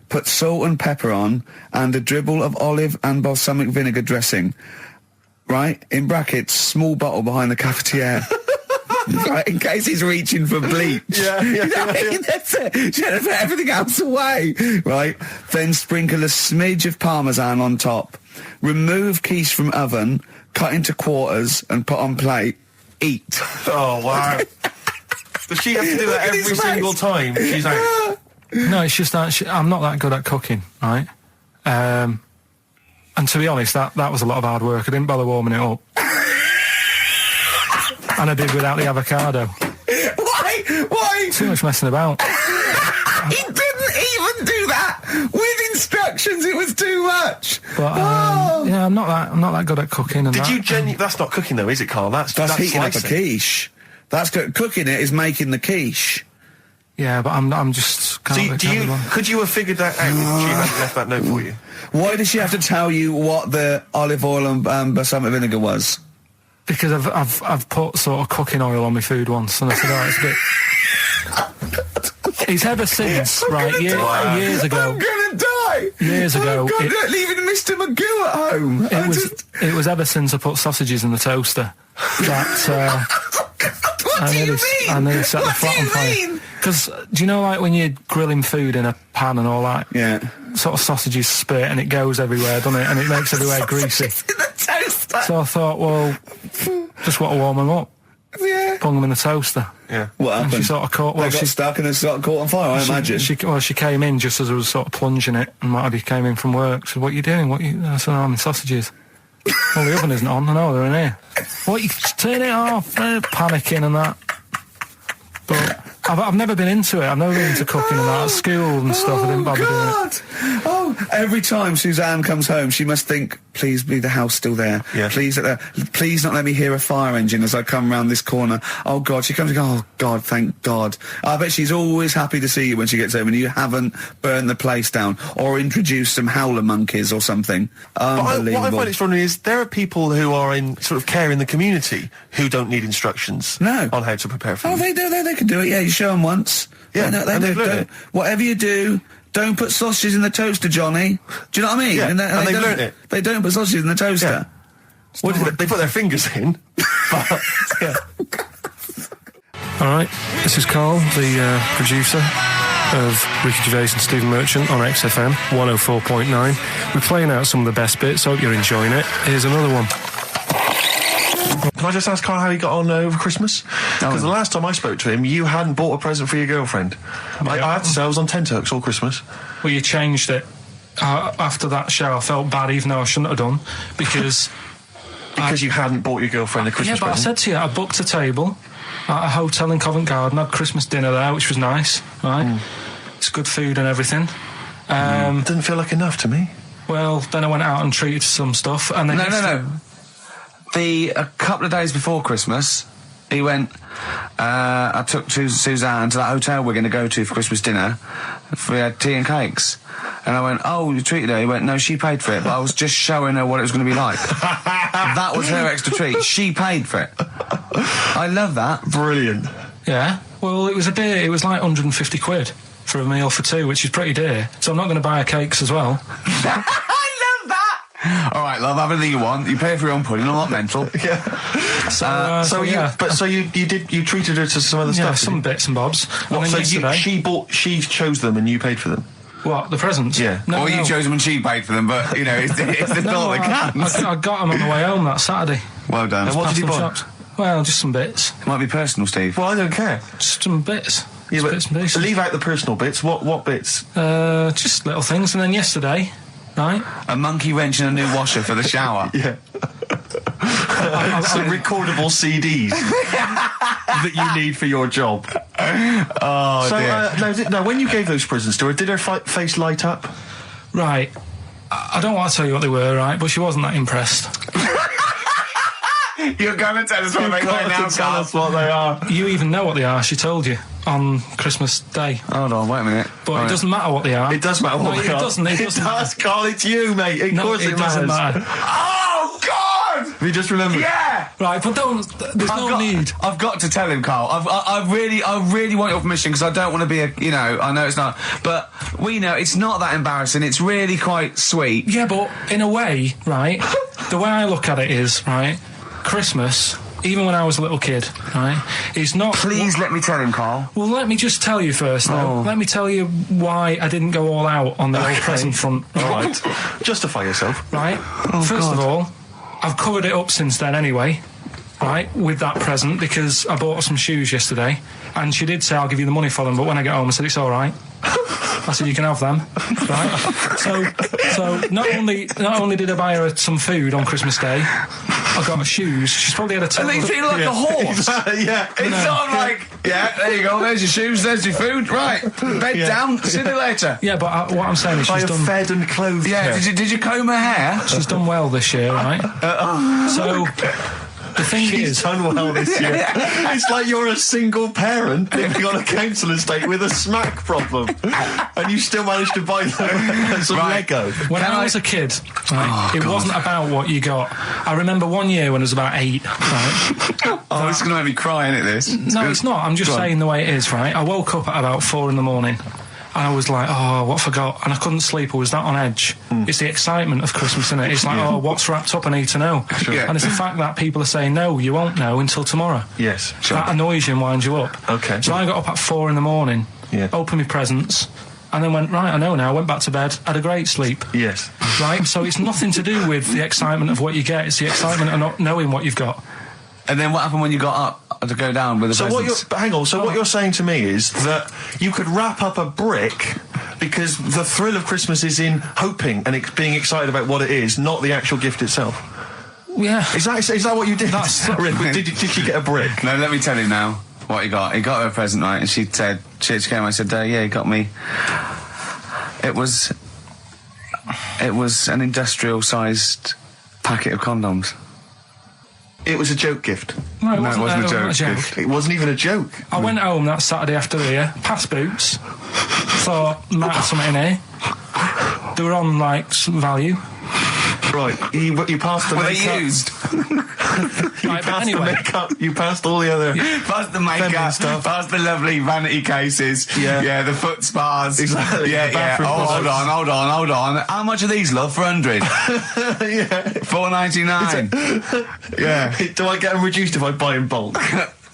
Put salt and pepper on and a dribble of olive and balsamic vinegar dressing. Right? In brackets, small bottle behind the cafetiere. Right, in case he's reaching for bleach. Yeah. That's it. Should have put everything else away. Right? Then sprinkle a smidge of parmesan on top. Remove quiche from oven, cut into quarters and put on plate. Eat. Oh, wow. Does she have to do that Look at every his single face. time she's out? No, it's just that I'm not that good at cooking, right? And to be honest, that was a lot of hard work. I didn't bother warming it up. And I did without the avocado. Why? Too much messing about. He didn't even do that with instructions. It was too much. But yeah, I'm not that good at cooking. And Did that. you That's not cooking, though, is it, Carl? That's Heating up a slicing. quiche. That's cooking it is making the quiche. Yeah, but I'm just. Could you have figured that out if she hadn't left that note for you? Why did she have to tell you what the olive oil and balsamic vinegar was? Because I've put sort of cooking oil on my food once, and I said, oh, it's a bit. It's ever since, right? Years ago. I'm gonna die. Years ago, Oh God, not leaving Mr. Magoo at home. It was ever since I put sausages in the toaster that What do you mean? I nearly set the What flat do on you fire. mean? Because, do you know, like, when you're grilling food in a pan and all that? Yeah. Sort of sausages spit and it goes everywhere, doesn't it? And it makes everywhere greasy. In the toaster. So I thought, well, just want to warm them up. Yeah. Bung them in the toaster. Yeah. What And happened? she sort of caught... They got stuck and they sort of caught on fire, I imagine. She came in just as I was sort of plunging it, and Marty came in from work. She said, "What are you doing?" I said, "I'm in sausages." Well, the oven isn't on. I know, they're in here. What, you turn it off? Panicking and that. But I've never been into it. I've never been into cooking and that. At school and stuff, I didn't bother doing it. Oh, every time Suzanne comes home, she must think, please be the house still there. Yeah. Please not let me hear a fire engine as I come round this corner. Oh, God. She comes and goes, oh, God, thank God. I bet she's always happy to see you when she gets home and you haven't burned the place down or introduced some howler monkeys or something. Unbelievable. What I find extraordinary is there are people who are in sort of care in the community who don't need instructions No. on how to prepare food. Oh, they do. They can do it. Yeah, you show them once. Yeah, they and do. they've learned it. Whatever you do, don't put sausages in the toaster, Johnny. Do you know what I mean? Yeah, and they've don't- learnt it. They don't put sausages in the toaster. They put their fingers in. But, yeah. All right, this is Carl, the producer of Ricky Gervais and Stephen Merchant on XFM 104.9. We're playing out some of the best bits. Hope you're enjoying it. Here's another one. Can I just ask Carl how he got on over Christmas? Because the last time I spoke to him, you hadn't bought a present for your girlfriend. I have to say, I was on tenterhooks all Christmas. Well, you changed it. After that show, I felt bad, even though I shouldn't have done, because... Because you hadn't bought your girlfriend a Christmas Yeah, but present. I said to you, I booked a table at a hotel in Covent Garden, had Christmas dinner there, which was nice, right? It's good food and everything. Didn't feel like enough to me. Well, then I went out and treated some stuff, and then... No. A couple of days before Christmas, he went, I took Suzanne to that hotel we're going to go to for Christmas dinner. We had tea and cakes. And I went, oh, you treated her? He went, no, she paid for it, but I was just showing her what it was going to be like. That was her extra treat. She paid for it. I love that. Brilliant. Yeah, well, it was it was like 150 quid for a meal for two, which is pretty dear, so I'm not going to buy her cakes as well. I love that! All right, love, have anything you want. You pay for your own pudding, I'm not mental. Yeah. So you treated her to some other stuff? Some bits and bobs. What, And then so yesterday, she chose them and you paid for them? What, the presents? Yeah. Or you chose them and she paid for them, but, you know, it's the thought that counts. I got them on the way home that Saturday. Well done. And what did you buy? Shops. Well, just some bits. It might be personal, Steve. Well, I don't care. Just some bits. Yeah, Just bits and pieces. leave out the personal bits. What bits? Just little things. And then yesterday, right? A monkey wrench and a new washer for the shower. Yeah. Some recordable CDs that you need for your job. Oh, So, dear. now, when you gave those presents to her, did her face light up? Right. I don't want to tell you what they were, right? But she wasn't that impressed. You're going to tell us what they were now, Tell Carl. us what they are. You even know what they are. She told you on Christmas Day. Hold on, wait a minute. But it doesn't matter what they are. It does matter what No, they are. it doesn't. It doesn't. does, Carl. It's you, mate. Of course it doesn't matters. matter. Oh, God! Have you just remembered? Yeah! Right, but there's no need. I've got to tell him, Carl. I really want your permission because I don't want to be I know it's not, but we know it's not that embarrassing. It's really quite sweet. Yeah, but in a way, right, the way I look at it is, right, Christmas, even when I was a little kid, right, is not... Please let me tell him, Carl. Well, let me just tell you first, though. Oh. Let me tell you why I didn't go all out on the old present front. All right. Justify yourself. Right? First of all, I've covered it up since then anyway, right, with that present, because I bought her some shoes yesterday, and she did say, I'll give you the money for them, but when I get home, I said, it's all right. I said, you can have them, right? So not only did I buy her some food on Christmas Day, I got her shoes. She's probably had a... And they feel like a horse. Yeah. It's sort of like, yeah, there you go, there's your shoes, there's your food, right, bed down, see you later. Yeah, but what I'm saying is I she's have done... fed and clothed Yeah, her. did you comb her hair? She's done well this year, right? So, the thing She's is... done well this year. It's like you're a single parent living on a council estate with a smack problem, and you still managed to buy them some Right. Lego. When I was a kid, right, it wasn't about what you got. I remember one year when I was about 8, right? Oh, this is going to make me cry, isn't it, this? No, it's not. I'm just saying the way it is, right? I woke up at about 4 in the morning, And I was like, oh, what have I got? And I couldn't sleep. I was that on edge. It's the excitement of Christmas, isn't it? It's like, oh, what's wrapped up? I need to know. Yeah. And it's the fact that people are saying, no, you won't know until tomorrow. Yes. Sure. That annoys you and winds you up. Okay. So I got up at 4 a.m, opened my presents, and then went, right, I know now, went back to bed, had a great sleep. Yes. Right? So it's nothing to do with the excitement of what you get. It's the excitement of not knowing what you've got. And then what happened when you got up to go down with the presents? What you're saying to me is that you could wrap up a brick because the thrill of Christmas is in hoping and being excited about what it is, not the actual gift itself. Yeah. Is that what you did? Did you get a brick? No, let me tell you now what he got. He got her a present, right? And she said, she came and I said, yeah, he got me. It was an industrial-sized packet of condoms. It was a joke gift. No, it wasn't a joke. It wasn't even a joke. I went home that Saturday after the year, past Boots, thought, might have something in here. They were on, like, some value. Right, you passed the Were makeup. they used? The makeup. You passed all the other. Past the feminine makeup, stuff. past the lovely vanity cases. Yeah. the foot spas. Exactly. Yeah, The yeah. bathroom Oh, products. hold on. How much are these, love, for 100? Yeah. $4.99. Yeah. Do I get them reduced if I buy in bulk?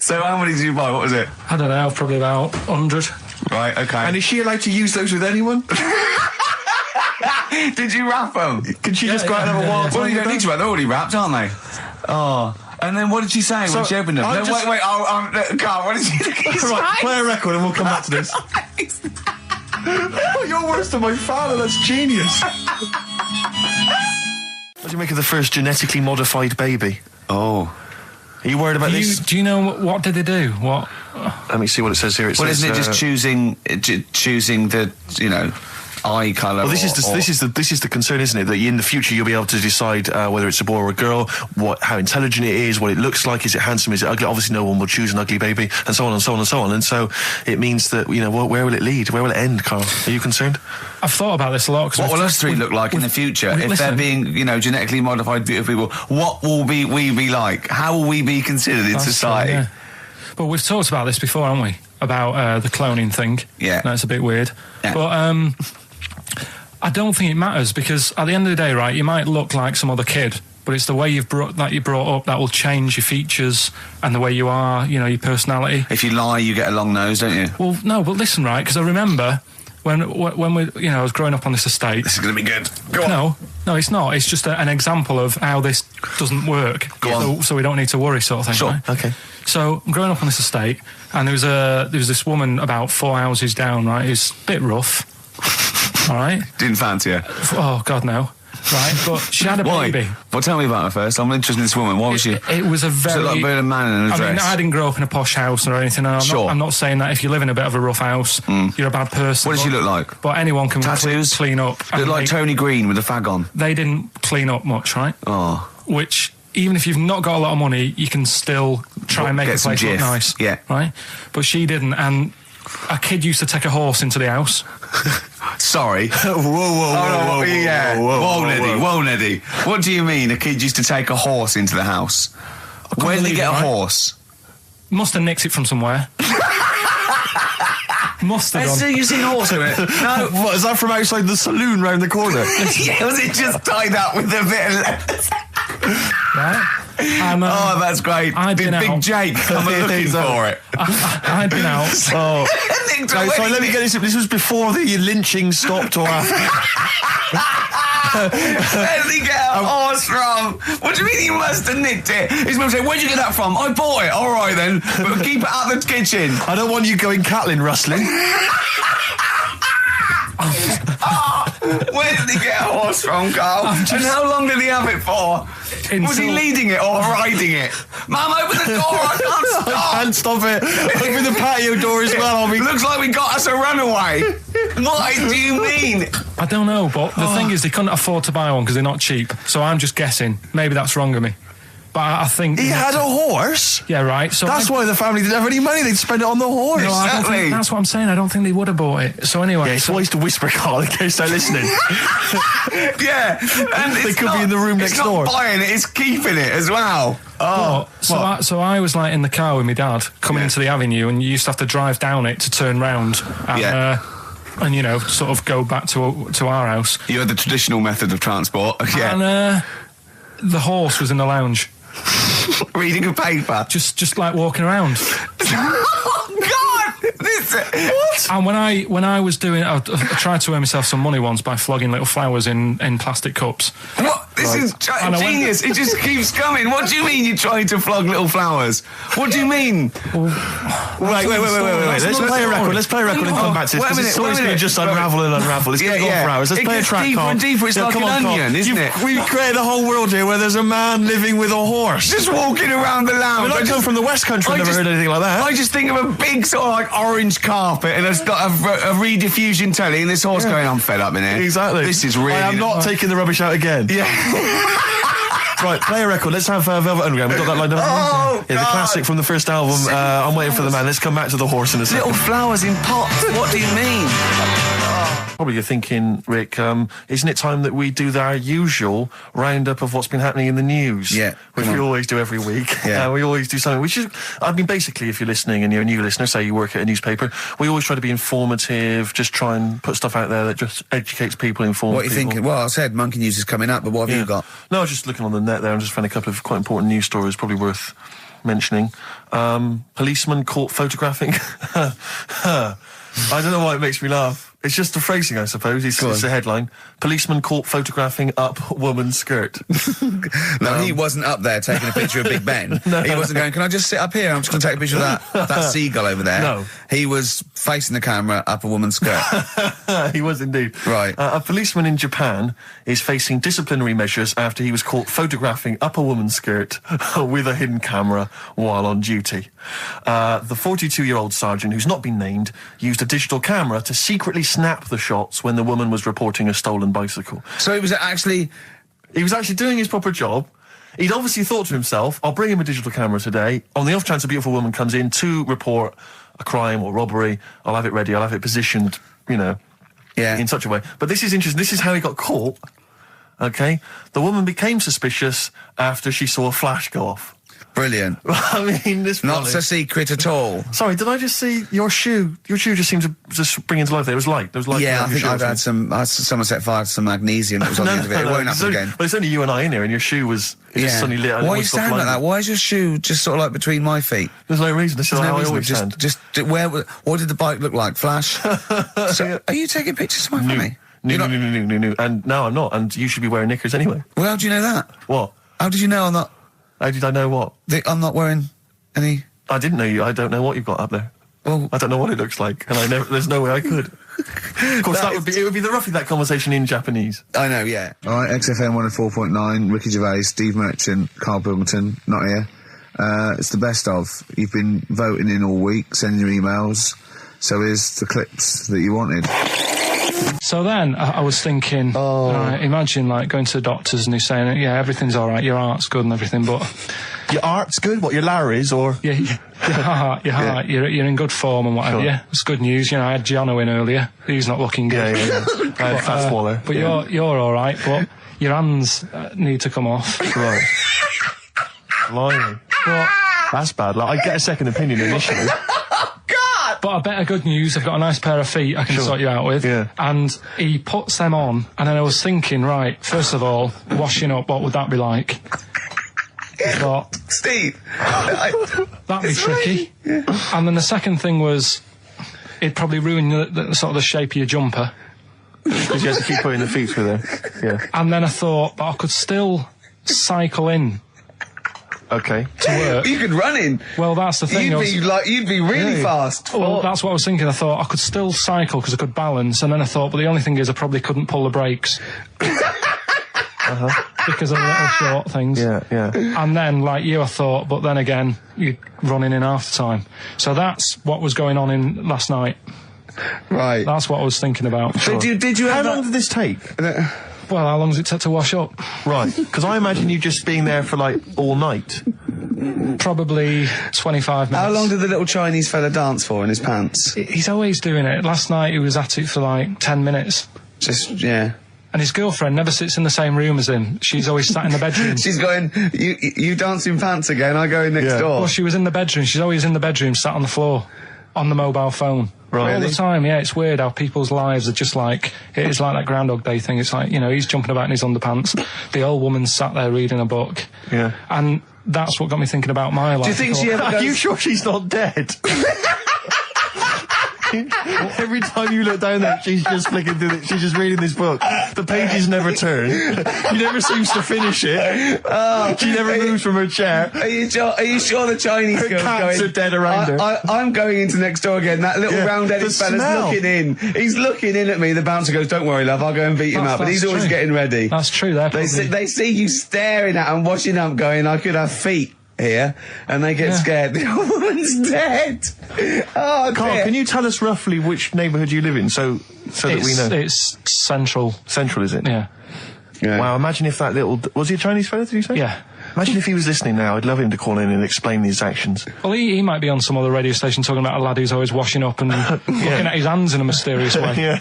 So how many did you buy? What was it? I don't know, probably about 100. Right, okay. And is she allowed to use those with anyone? Did you wrap them? Can she just go out and have a wild Well, time you with don't need to them? wrap. They're already wrapped, aren't they? Oh. And then what did she say when she opened them? No, wait. Carl, what did she Right, play a record and we'll come back to this. Oh, you're worse than my father. That's genius. What do you make of the first genetically modified baby? Oh. Are you worried about this? Do you know what did they do? What? Let me see what it says here. It Well, says, isn't it just choosing the, eye colour? Well, this is the concern, isn't it? That in the future you'll be able to decide whether it's a boy or a girl, how intelligent it is, what it looks like, is it handsome, is it ugly? Obviously, no one will choose an ugly baby, and so on and so on and so on. And so it means that where will it lead? Where will it end, Carl? Are you concerned? I've thought about this a lot. What will us three look like in the future if they're being, genetically modified beautiful people? What will we be like? How will we be considered in society? True, yeah. But we've talked about this before, haven't we? About the cloning thing. Yeah. That's a bit weird. Yeah. But I don't think it matters because at the end of the day, right, you might look like some other kid, but it's the way you're brought up that will change your features and the way you are, your personality. If you lie, you get a long nose, don't you? Well, no, but listen, right, because I remember when we, I was growing up on this estate. This is going to be good. Go on. No, it's not. It's just an example of how this doesn't work. Go on. So we don't need to worry, sort of thing. Sure. Right? Okay. So I'm growing up on this estate, and there was this woman about 4 houses down, right, who's a bit rough. All right. Didn't fancy her. Oh God, no. Right, but she had a baby. Well, tell me about her first. I'm interested in this woman. Why was she? It was a very. She looked like a bit of a man in a dress. I mean, I didn't grow up in a posh house or anything. And I'm not saying that if you live in a bit of a rough house, you're a bad person. What did she look like? But anyone can Tattoos? clean up. Looked like Tony Green with a fag on. They didn't clean up much, right? Oh. Which, even if you've not got a lot of money, you can still try and make the place look nice. Yeah. Right? But she didn't, and a kid used to take a horse into the house. Sorry. Whoa, Neddy. What do you mean a kid used to take a horse into the house? Where did he get a horse? Must have nicked it from somewhere. Must have done. You've seen a horse in it? No. What, is that from outside the saloon round the corner? Yeah, was it just tied up with a bit of leather? Right? Oh, that's great. Big Jake coming looking for it. I'd been out. Oh. No, sorry, let me get this. This was before the lynching stopped or after. Where did he get a horse from? What do you mean he must have nicked it? His mum said, where'd you get that from? I bought it. All right, then. But keep it out of the kitchen. I don't want you going cattling rustling. Where did he get a horse from, Carl? And how long did he have it for? Was he leading it or riding it? Mum, open the door, I can't stop. I can't stop it. Open the patio door as well. Looks like we got us a runaway. What do you mean? I don't know, but the thing is they couldn't afford to buy one because they're not cheap. So I'm just guessing. Maybe that's wrong of me. But I think... He had a horse? Yeah, right. So that's why the family didn't have any money. They'd spend it on the horse. No, I don't think, that's what I'm saying. I don't think they would have bought it. So anyway... Yeah, it's always to whisper, Carl, in case they're listening. Yeah. And they could be in the room next door. It's not buying it, it's keeping it as well. Oh, so I was like in the car with my dad coming into the avenue, and you used to have to drive down it to turn round. And, and, you know, sort of go back to our house. You had the traditional method of transport. Yeah. And the horse was in the lounge. Reading a paper. Just like walking around. Oh, God! What? And when I was doing, I tried to earn myself some money once by flogging little flowers in plastic cups. What? This is genius. It just keeps coming. What do you mean you're trying to flog little flowers? What do you mean? Wait. Let's play a record. Let's play a record and come back to this. Because it's always going to just unravel and unravel. It's going to go on for hours. Let's play a track, deeper Carl. and deeper. It's like an onion, isn't it? We've created a whole world here where there's a man living with a horse. Just walking around the lounge. I come from the West Country. I've never heard anything like that. I just think of a big sort of like orange carpet and it's got a rediffusion telly and this horse going, I'm fed up in here. Exactly. This is really... I am not taking the rubbish out again. Yeah. Right, play a record. Let's have Velvet Underground. We've got that lined up. Oh, yeah, the classic from the first album. I'm Waiting for the Man. Let's come back to the horse in a second. Little flowers in pots. What do you mean? Probably you're thinking, Rick, isn't it time that we do our usual roundup of what's been happening in the news? Yeah. Which we always do every week. Yeah. We always do something, which is, I mean, basically, if you're listening and you're a new listener, say you work at a newspaper, we always try to be informative, just try and put stuff out there that just educates people, informs What are you people. thinking? Well, I said Monkey News is coming up, but what have you got? No, I was just looking on the net there and just found a couple of quite important news stories, probably worth mentioning. Policeman caught photographing. I don't know why it makes me laugh. It's just the phrasing, I suppose. It's the headline. Policeman caught photographing up woman's skirt. No, he wasn't up there taking a picture of Big Ben. He wasn't going, can I just sit up here? I'm just going to take a picture of that seagull over there. No. He was facing the camera up a woman's skirt. He was indeed. Right. A policeman in Japan is facing disciplinary measures after he was caught photographing up a woman's skirt with a hidden camera while on duty. The 42-year-old sergeant, who's not been named, used a digital camera to secretly snap the shots when the woman was reporting a stolen bicycle. So he was actually doing his proper job. He'd obviously thought to himself, I'll bring him a digital camera today. On the off chance a beautiful woman comes in to report a crime or robbery, I'll have it ready, I'll have it positioned, you know, in such a way. But this is interesting. This is how he got caught. Okay? The woman became suspicious after she saw a flash go off. brilliant. I mean, this Not so secret at all. Sorry, did I just see your shoe? Your shoe just seemed to just spring into life there. It was light. There was light. Yeah, I think I've had someone set fire to some magnesium that was on the end of it. It won't happen again. But it's only you and I in here, and your shoe was just suddenly lit. Why are you standing like that? Why is your shoe just sort of like between my feet? There's no reason. This is how I always stand. What did the bike look like? Flash? So, are you taking pictures of my family? No. And no, I'm not. And you should be wearing knickers anyway. Well, how do you know that? What? How did you know I'm not? How did I know what? I'm not wearing any... I didn't know you. I don't know what you've got up there. Well, I don't know what it looks like, and there's no way I could. Of course, it would be roughly that conversation in Japanese. I know, yeah. All right, XFM 104.9, Ricky Gervais, Steve Merchant, Karl Pilkington, not here. It's the best of. You've been voting in all week, sending your emails. So here's the clips that you wanted. So then I was thinking, imagine like going to the doctors and he's saying, yeah, everything's all right, your heart's good and everything, but... Your art's good? What, your Larry's, or...? Yeah, your heart, you're in good form and whatever, yeah. It's good news, you know, I had Giano in earlier, he's not looking good. Yeah. I had Fat Swaller. But you're all right, but your hands need to come off. Right. Blimey. But... That's bad. Like, I get a second opinion initially. But I better good news, I've got a nice pair of feet I can sort you out with. Yeah. And he puts them on, and then I was thinking, right, first of all, washing up, what would that be like? But Steve! That'd be tricky. Yeah. And then the second thing was, it'd probably ruin the sort of the shape of your jumper. Because you have to keep putting the feet through there. Yeah. And then I thought, but I could still cycle in. Okay. To work. You could run in. Well, that's the thing. You'd be really fast. Well, that's what I was thinking. I thought I could still cycle because I could balance, and then I thought, but the only thing is I probably couldn't pull the brakes. Because of the little short things. Yeah. And then, like you, I thought, but then again, you're running in half the time. So that's what was going on in last night. Right. That's what I was thinking about. So did you How long did this take? Well, how long does it take to wash up? Right, because I imagine you just being there for, like, all night. Probably 25 minutes. How long did the little Chinese fella dance for in his pants? He's always doing it. Last night he was at it for, like, 10 minutes. Yeah. And his girlfriend never sits in the same room as him. She's always sat in the bedroom. She's going, you dance in pants again, I go in next door. Well, she was in the bedroom. She's always in the bedroom, sat on the floor, on the mobile phone. Right. All the time, yeah. It's weird how people's lives are just like, it's like that Groundhog Day thing. It's like, you know, he's jumping about in his underpants. The old woman's sat there reading a book. Yeah. And that's what got me thinking about my life. Do you think she ever Are goes... you sure she's not dead? Every time you look down there, she's just flicking through it. She's just reading this book. The pages never turn. She never seems to finish it. She never moves from her chair. Are you sure the Chinese Her girl's cats going... are dead around her. I'm going into next door again. That little round-headed the fella's smell. looking in. He's looking in at me. The bouncer goes, "Don't worry, love, I'll go and beat him up." But he's always true. getting ready. That's true. They see you staring at him, watching up, going, "I could have feet here," and they get scared. The old woman's dead. Oh, Carl, dear. can you tell us roughly which neighbourhood you live in, so that we know? It's central. Central, is it? Yeah. Yeah. Wow, imagine if that little... Was he a Chinese fella, did you say? Yeah. Imagine if he was listening now. I'd love him to call in and explain his actions. Well, he might be on some other radio station talking about a lad who's always washing up and looking at his hands in a mysterious way. Yeah.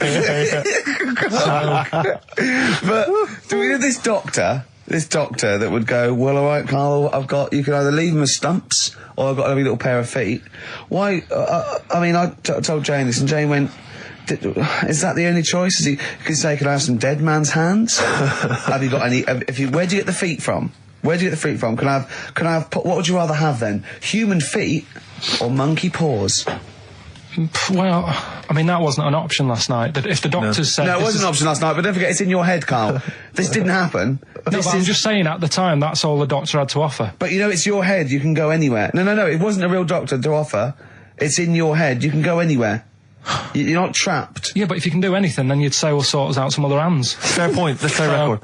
But do we know this doctor that would go, "Well, all right, Carl, you can either leave them as stumps or I've got a lovely little pair of feet." Why? I mean, I told Jane this, and Jane went, "Is that the only choice?" He could say, "Could I have some dead man's hands?" Have you got any? Where do you get the feet from? Where do you get the feet from? Can I have? What would you rather have then? Human feet or monkey paws? Well, I mean, that wasn't an option last night. That if the doctors said... No, it this wasn't is- an option last night, but don't forget, it's in your head, Carl. This didn't happen. No, but I'm just saying, at the time, that's all the doctor had to offer. But you know, it's your head. You can go anywhere. No. It wasn't a real doctor to offer. It's in your head. You can go anywhere. You're not trapped. Yeah, but if you can do anything, then you'd say we'll sort us out some other hands. Fair point. Let's play record.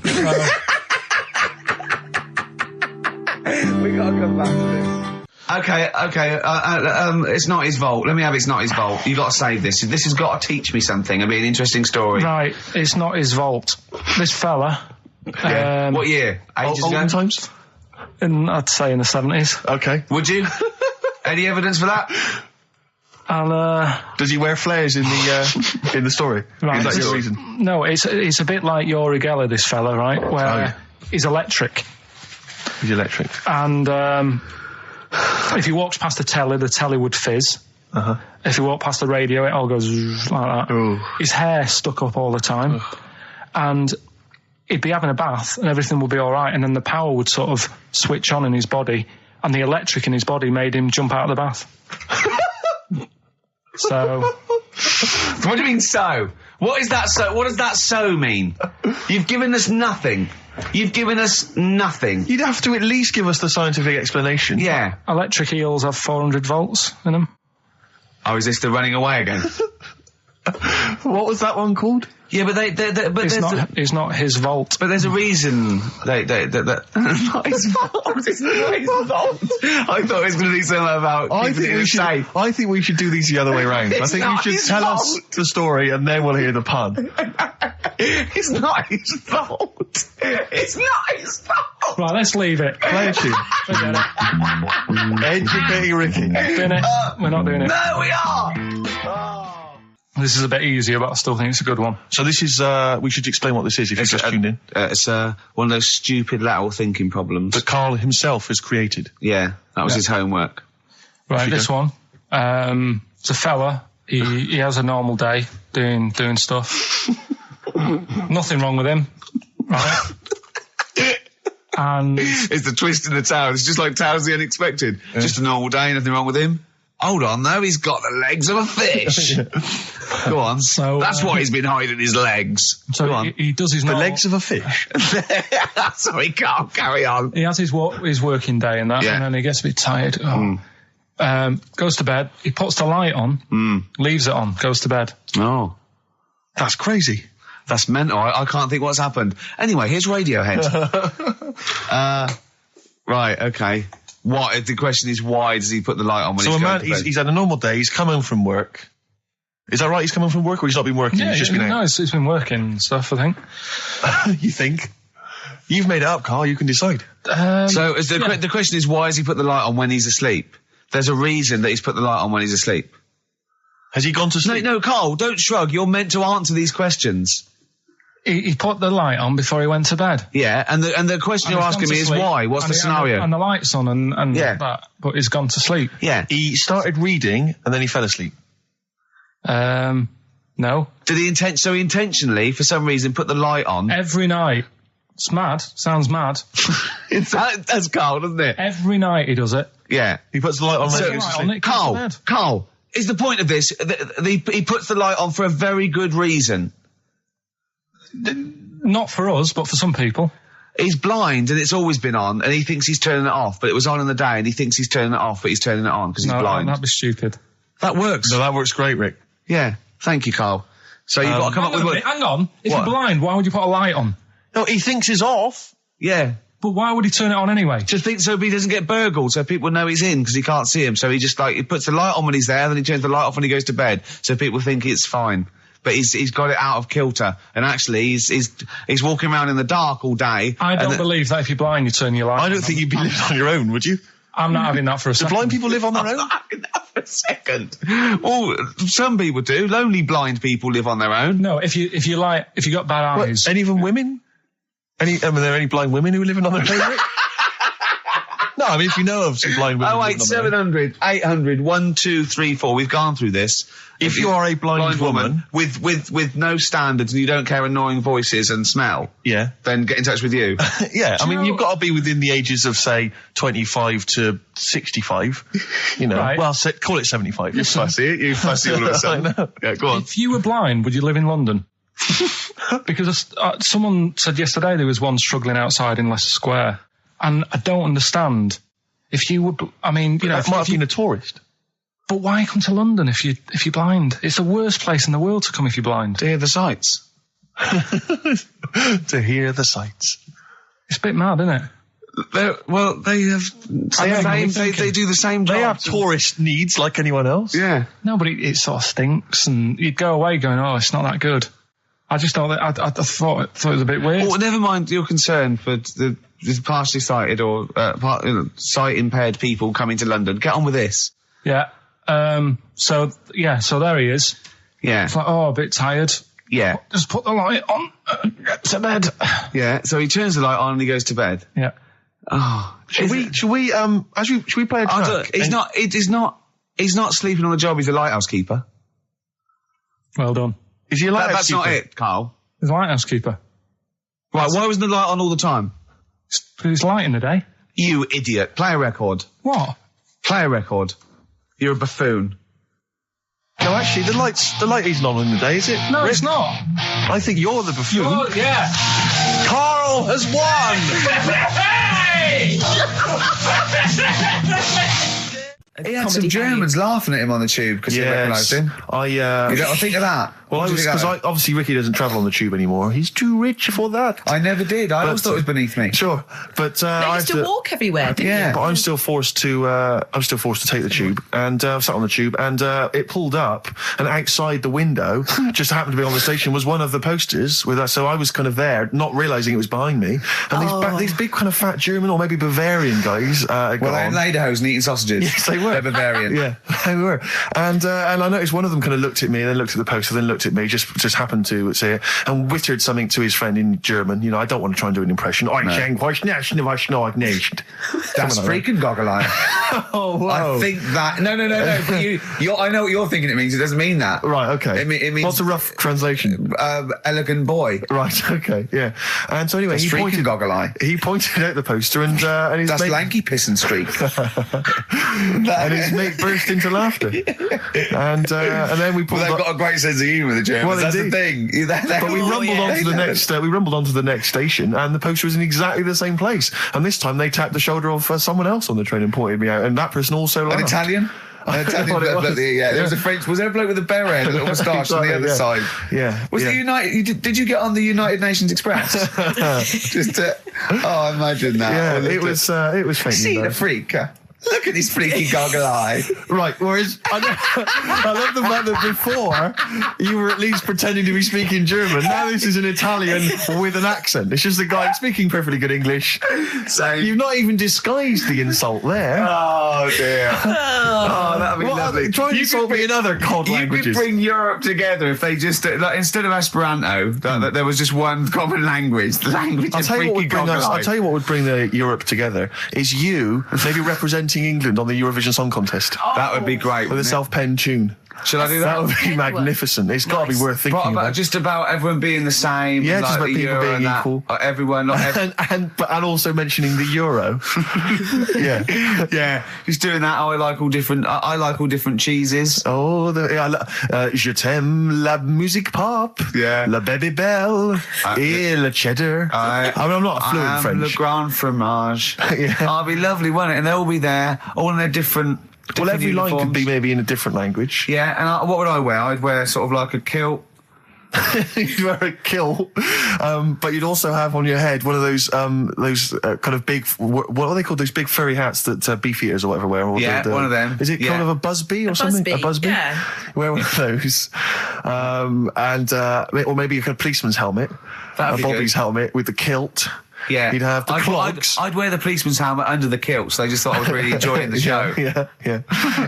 We gotta come back to this. Okay. It's not his fault. Let me have It's Not His Fault. You got to save this. This has got to teach me something. It'll be an interesting story. Right, it's not his vault. This fella... Yeah. What year? Ages ago? Olden times? I'd say in the 70s. Okay. Would you? Any evidence for that? And, Does he wear flares in the story? Right, Is that it's- your reason? no, it's a bit like Yuri Geller, this fella, right? Where yeah. he's electric. He's electric. And if he walks past the telly would fizz. Uh-huh. If he walked past the radio, it all goes like that. Ooh. His hair stuck up all the time. And he'd be having a bath and everything would be all right, and then the power would sort of switch on in his body, and the electric in his body made him jump out of the bath. So... What do you mean so? What is that so? What does that so mean? You've given us nothing. You've given us nothing. You'd have to at least give us the scientific explanation. Yeah. Electric eels have 400 volts in them. Oh, is this the running away again? What was that one called? Yeah, but It's not his vault. But there's a reason that not his fault. It's not his fault. I thought it was going to be something about keeping it safe. I think we should do these the other way round. I It's think you not should his tell us fault. the story and then we'll hear the pun. It's not his fault. It's not his fault. Right, let's leave it. Play a tune. Forget it. Educating Ricky. Doing it. We're not doing it. No, we are. This is a bit easier, but I still think it's a good one. So this is, we should explain what this is if you just tuned in. It's one of those stupid lateral thinking problems. That Carl himself has created. Yeah, that was his homework. Right, this one. It's a fella. He has a normal day doing stuff. Nothing wrong with him. Right. And It's the twist in the tale. It's just like Tales of the Unexpected. Just a normal day, nothing wrong with him. Hold on, though, he's got the legs of a fish. Go on. So, that's why he's been hiding his legs. Go so on. he does his The normal, legs of a fish. Sorry, can't carry on. He has his working day and that, Yeah. and then he gets a bit tired. Goes to bed. He puts the light on, leaves it on, goes to bed. Oh, That's crazy. that's mental. I can't think what's happened. Anyway, here's Radiohead. Right, okay. What? The question is, why does he put the light on when So he's a going man, to bed? he's had a normal day, he's come home from work. Is that right? He's come home from work or he's not been working? Yeah, he's just been no, out? it's been working and stuff, I think. You think? You've made it up, Carl. You can decide. So is the question is, why has he put the light on when he's asleep? There's a reason that he's put the light on when he's asleep. Has he gone to sleep? No, Carl, don't shrug. You're meant to answer these questions. He put the light on before he went to bed. Yeah, and the question And you're he's gone asking to me is sleep. why? What's And the he- scenario? And the light's on and Yeah. that, but he's gone to sleep. Yeah. He started reading and then he fell asleep. No. Did he intentionally, for some reason, put the light on? Every night. It's mad. Sounds mad. That's Carl, doesn't it? Every night he does it. Yeah. He puts the light on. So, Carl, is the point of this, he puts the light on for a very good reason. Not for us, but for some people. He's blind and it's always been on and he thinks he's turning it off, but it was on in the day and he thinks he's turning it off, but he's turning it on because he's blind. That'd be stupid. That works. No, that works great, Rick. Yeah. Thank you, Carl. So you've got to come up with... Hang on. If you're blind, why would you put a light on? No, he thinks it's off. Yeah. But why would he turn it on anyway? Just think so he doesn't get burgled, so people know he's in because he can't see him. So he just he puts the light on when he's there, then he turns the light off when he goes to bed, so people think it's fine. But he's got it out of kilter, and actually he's walking around in the dark all day. I don't believe that if you're blind you turn your light on. I don't think you'd be living on your own, would you? I'm not having that for a second. Do blind people live on their own? I'm not having that for a second. Well, some people do. Lonely blind people live on their own. No, if you got bad eyes. What, any of them women? Are there any blind women who are living on their own, Rick? No, I mean, if you know of some blind women. 08700 800 1234. We've gone through this. If you are a blind woman with no standards and you don't care annoying voices and smell, yeah, then get in touch with you. Yeah, I mean, you've got to be within the ages of, say, 25 to 65. You know, right. Well, call it 75. You fussy all of a sudden. Yeah, go on. If you were blind, would you live in London? Because someone said yesterday there was one struggling outside in Leicester Square, and I don't understand. If you were, I mean, you know, might have been a tourist. But why come to London if you're blind? It's the worst place in the world to come if you're blind. To hear the sights. To hear the sights. It's a bit mad, isn't it? They do the same job. They have tourist needs like anyone else. Yeah. No, but it sort of stinks, and you'd go away going, "Oh, it's not that good." I just thought I thought it was a bit weird. Well, never mind your concern for the partially sighted or sight impaired people coming to London. Get on with this. Yeah. So there he is. Yeah. It's like, a bit tired. Yeah. Just put the light on, get to bed. Yeah. So he turns the light on and he goes to bed. Yeah. Oh. Should we play a track? He's not sleeping on the job. He's a lighthouse keeper. Well done. Is he a lighthouse That's keeper? not it, Carl. He's a lighthouse keeper. Right. Why wasn't the light on all the time? Because it's light in the day. You idiot. Play a record. What? Play a record. You're a buffoon. No, actually, the light isn't on in the day, is it? No, Rick? it's not. I think you're the buffoon. Oh, yeah. Carl has won! He had some Germans laughing at him on the tube because they recognised him. You don't think of that? Well, because obviously Ricky doesn't travel on the tube anymore. He's too rich for that. I never did. I always thought it was beneath me. Sure, but I used to walk everywhere, didn't you? But I'm still forced to take the tube, and sat on the tube, and it pulled up, and outside the window, just happened to be on the station, was one of the posters with us. So I was kind of there, not realising it was behind me, and these big kind of fat German or maybe Bavarian guys. They're in lederhosen eating sausages. Yes, they were. They're Bavarian. Yeah, they were. And I noticed one of them kind of looked at me, and then looked at the poster, then looked at me, just happened to say it, and wittered something to his friend in German. You know, I don't want to try and do an impression. That's freaking goggle eye. Oh, wow. I think that... No. But I know what you're thinking it means. It doesn't mean that. Right, okay. It means... What's a rough translation? Elegant boy. Right, okay, yeah. And so anyway, he pointed goggle eye. He pointed out the poster, and his That's mate... lanky piss and streak. And his mate burst into laughter. And then we pulled they've got a great sense of humour, the Germans. Well, that's indeed. the thing. But we rumbled onto the next station, and the poster was in exactly the same place. And this time they tapped the shoulder of someone else on the train and pointed me out, and that person also laughed. An Italian? There was a French. Was there a bloke with a beret and a little moustache on the other side? Yeah. Was the United? Did you get on the United Nations Express? Imagine that. Yeah, it was fake. See the freak. Look at this freaky goggle eye. Right, whereas I love the fact that before you were at least pretending to be speaking German. Now this is an Italian with an accent. It's just a guy speaking perfectly good English. So you've not even disguised the insult there. Oh dear. That'd be lovely. Try and insult me in other cod languages. You could bring Europe together if they just instead of Esperanto, that there was just one common language. The language of freaky goggle eye. I'll tell you what would bring the Europe together is you maybe representing England on the Eurovision Song Contest. That would be great. With a self-penned tune. Should I do that? That would be Head work. magnificent. It's got to be worth thinking But about. just about everyone being the same. Yeah, like just about the people euro being and that. equal. Everyone, not and also mentioning the euro. Yeah. yeah, just doing that. I like all different. I like all different cheeses. Oh, je t'aime la musique pop. Yeah. La baby belle. Et le cheddar. I mean, I'm not fluent I am French. Le Grand Fromage. Yeah. Oh, it'd be lovely, wouldn't it? And they'll all be there, all in their different. Well, every line could uniforms. be maybe in a different language. Yeah, and what would I wear? I'd wear sort of like a kilt. You'd wear a kilt, but you'd also have on your head one of those kind of big, what are they called? Those big furry hats that beefeaters or whatever wear. Or Yeah, one of them. Is it kind of a busby or something? busby, A busby? yeah. Wear one of those, or maybe a kind of policeman's helmet, That'd be Bobby's good. helmet with the kilt. Yeah, You'd have the clogs. I'd wear the policeman's helmet under the kilt, so they just thought I was really enjoying the show. Yeah.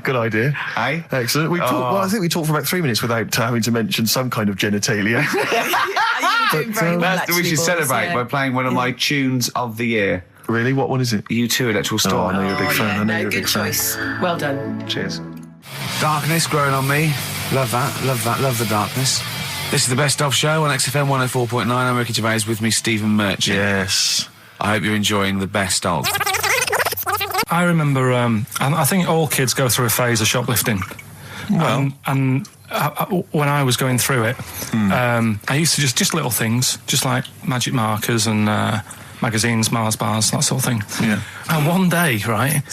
Good idea. Hey? Excellent. I think we talked for about 3 minutes without having to mention some kind of genitalia. You doing very well, That's we actually, should boys, celebrate yeah. by playing one of my tunes of the year. Really? What one is it? U2 Electrical Storm. Oh, I know you're a big fan. I know No, you're a good big fan. choice. Well done. Cheers. Darkness growing on me. Love that. Love the darkness. This is the Best Of Show on XFM 104.9. I'm Ricky Gervais, with me Stephen Merchant. Yes. I hope you're enjoying the Best Of. I remember, I think all kids go through a phase of shoplifting. Well. And when I was going through it, I used to just little things, just like magic markers and magazines, Mars bars, that sort of thing. Yeah. And one day, right,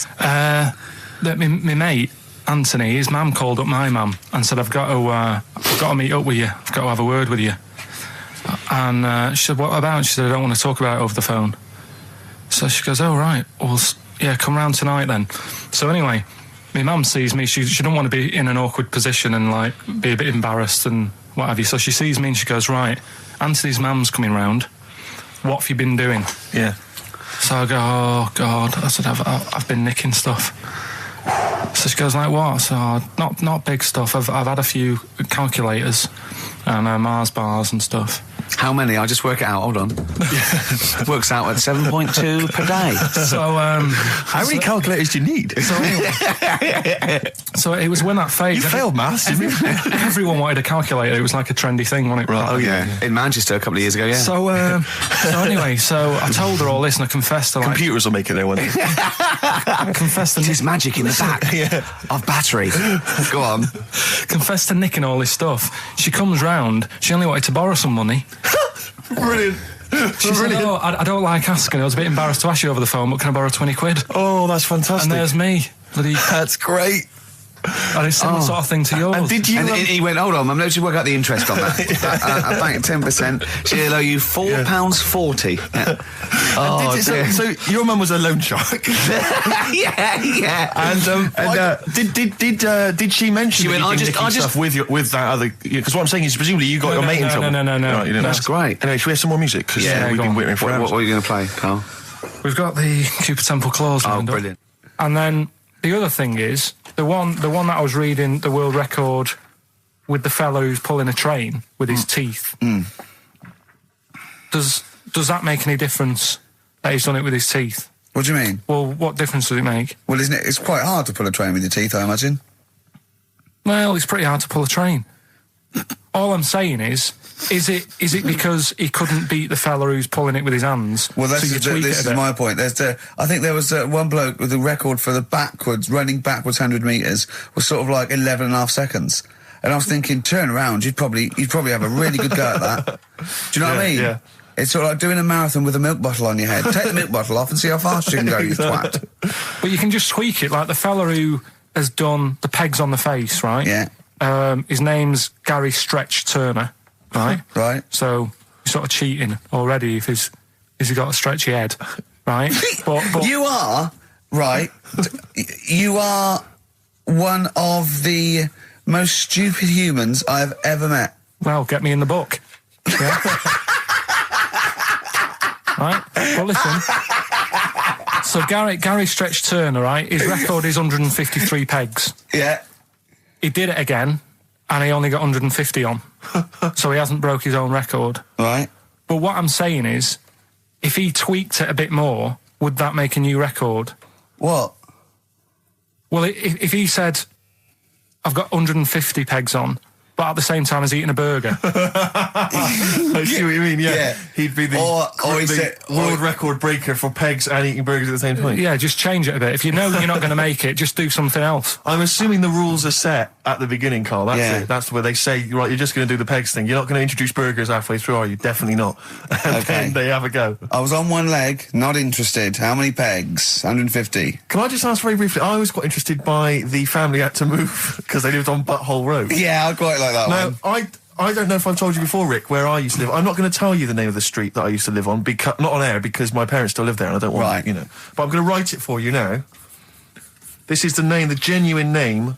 my mate, Anthony, his mum called up my mum and said, I've got to meet up with you. I've got to have a word with you. And she said, what about? She said, I don't want to talk about it over the phone. So she goes, oh, right. Well, yeah, come round tonight then. So anyway, my mum sees me. She don't want to be in an awkward position and, like, be a bit embarrassed and what have you. So she sees me and she goes, right, Anthony's mum's coming round. What have you been doing? Yeah. So I go, oh, God. I said, I've been nicking stuff. So she goes, like, what? So, not big stuff. I've had a few calculators and Mars bars and stuff. How many? I'll just work it out. Hold on. Works out at 7.2 per day. So, How many calculators do you need? so it was when that phase. You failed maths, didn't you? Everyone wanted a calculator. It was like a trendy thing, wasn't it? Right. Oh, yeah. In Manchester a couple of years ago, yeah. So anyway, so I told her all this and I confessed to, like, Computers will make it there one day. I confessed to There's magic in the back of battery. Go on. confessed to nicking all this stuff. She comes round. She only wanted to borrow some money. Brilliant. She said, oh, I don't like asking. I was a bit embarrassed to ask you over the phone, but can I borrow 20 quid? Oh, that's fantastic. And there's me. Bloody, That's great. and it's similar sort of thing to yours. And did you? And he went, hold on, I'm going to work out the interest on that. I bank 10%. She'll owe you £4.40. Yeah. Oh, dear. so your mum was a loan shark. yeah. And did she mention She that went, you'd been nicking stuff with that other? Because what I'm saying is, presumably you got your mate in trouble. No. Right, you didn't. That's great. Anyway, should we have some more music? Because Yeah, we've go been on. waiting for hours. What are you going to play, Carl? We've got the Cooper Temple Clause Oh, lined up. brilliant. And then the other thing is the one that I was reading, the world record with the fellow who's pulling a train with his teeth. Does that make any difference that he's done it with his teeth? What do you mean? Well, what difference does it make? Well, isn't it? It's quite hard to pull a train with your teeth, I imagine. Well, it's pretty hard to pull a train. All I'm saying is it because he couldn't beat the fella who's pulling it with his hands? Well, so you tweak this it a is bit? my point. I think there was one bloke with the record for the running backwards 100 metres was sort of like 11 and a half seconds. And I was thinking, turn around, you'd probably have a really good go at that. Do you know what I mean? Yeah. It's sort of like doing a marathon with a milk bottle on your head. Take the milk bottle off and see how fast you can go, you twat. But you can just tweak it, like the fella who has done the pegs on the face, right? Yeah. His name's Gary Stretch Turner, right? Right. So you're sort of cheating already if he's got a stretchy head, right? But You are, right, you are one of the most stupid humans I've ever met. well, get me in the book. Yeah? Right? Well, listen. So Gary Stretch Turner, right? His record is 153 pegs. Yeah. He did it again, and he only got 150 on. So he hasn't broke his own record. Right. But what I'm saying is, if he tweaked it a bit more, would that make a new record? What? Well, if he said, I've got 150 pegs on, but at the same time as eating a burger. I see what you mean, yeah. He'd be the world record breaker for pegs and eating burgers at the same time. Yeah, just change it a bit. If you know you're not going to make it, just do something else. I'm assuming the rules are set at the beginning, Carl. That's Yeah. it. That's where they say, right, you're just going to do the pegs thing. You're not going to introduce burgers halfway through, are you? Definitely not. And then they have a go. I was on one leg, not interested. How many pegs? 150. Can I just ask very briefly, I was quite interested by the family had to move because they lived on Butthole Road. Yeah, I quite like that Now, one. I don't know if I've told you before, Rick, where I used to live. I'm not going to tell you the name of the street that I used to live on, because not on air, because my parents still live there and I don't want Right. you know. But I'm going to write it for you now. This is the name, the genuine name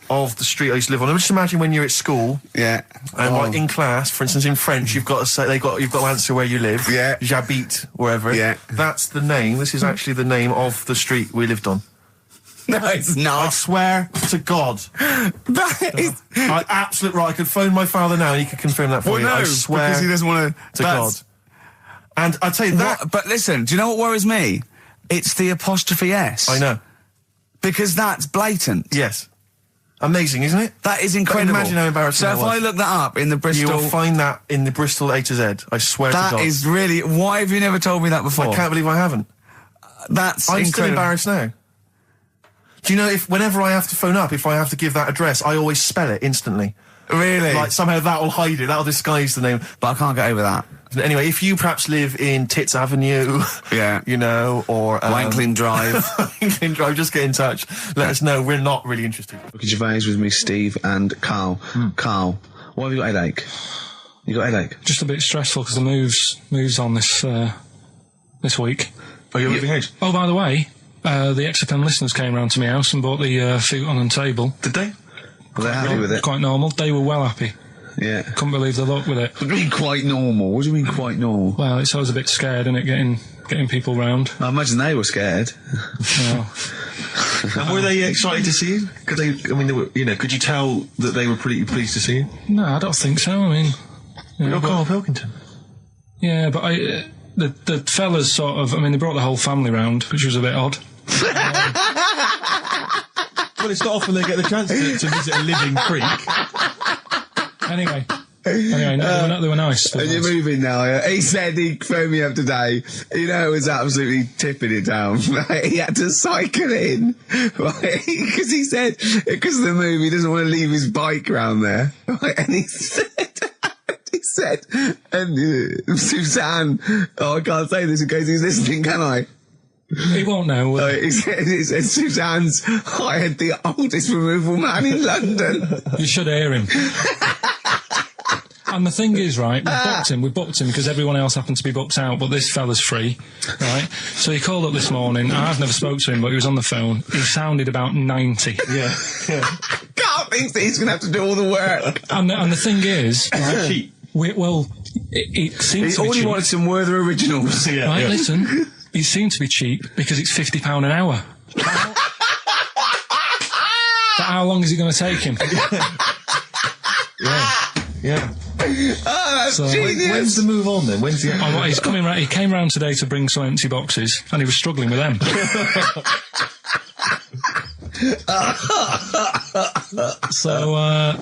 of the street I used to live on. Just imagine when you're at school Yeah. and like in class, for instance, in French, you've got to say you've got to answer where you live. Yeah. J'habite wherever. Yeah. That's the name. This is actually the name of the street we lived on. No, it's I not. swear to God. That is... Absolute right. I could phone my father now and he could confirm that for Well, you. no, I swear because he doesn't want to God. And I tell you that. But listen, do you know what worries me? It's the apostrophe S. I know. Because that's blatant. Yes. Amazing, isn't it? That is incredible. Imagine how embarrassing So that if I was. look that up in the You Bristol... will find that in the Bristol A to Z. I swear to That God. is really... Why have you never told me that before? I can't believe I haven't. That's I'm still incredible. embarrassed now. Do you know, if whenever I have to phone up, if I have to give that address, I always spell it instantly. Really? Like, somehow that will hide it. That'll disguise the name. But I can't get over that. Anyway, if you perhaps live in Tits Avenue, Yeah. you know, or... Wankling Drive. Wankling Drive, just get in touch. Let us know. We're not really interested. Ricky Gervais with me, Steve and Carl. Carl, why have you got a headache? You got a headache? Just a bit stressful because the moves on this week. Are you leaving house? Oh, by the way, the XFM listeners came round to my house and bought the futon and table. Did they? Well, they're happy with it. Quite normal. They were well happy. Yeah. Couldn't believe the luck with it. What do you mean quite normal? What do you mean quite normal? Well, it's always a bit scared, isn't it, getting people round. I imagine they were scared. Well, And were they excited to see you? Could they? I mean, they were, could you tell that they were pretty pleased to see you? no, I don't think so. I mean, You're Karl Pilkington. yeah, but the fellas sort of, I mean, they brought the whole family round, which was a bit odd. Well, it's not often they get the chance to visit a living creek. Anyway, no, they were nice. And you're moving now, yeah? He said he phoned me up today. You know, it was absolutely tipping it down. Right? He had to cycle in, right? Because he said, because of the move, he doesn't want to leave his bike round there. Right? And he said, and Suzanne, oh, I can't say this in case he's listening, can I? He won't know. He said Suzanne's hired the oldest removal man in London. You should hear him. And the thing is, right, we booked him because everyone else happened to be booked out, but this fella's free, right? So he called up this morning. I've never spoke to him, but he was on the phone. He sounded about 90. Yeah. Carl thinks that he's going to have to do all the work. And the thing is, right, cheap. it seems He to be already cheap. wanted some Werther originals. Right, listen, it seemed to be cheap because it's £50 an hour. But how long is it going to take him? Yeah. Oh, that's So- genius. When's the move on then? When's the? Oh, he's coming round. He came round today to bring some empty boxes, and he was struggling with them. So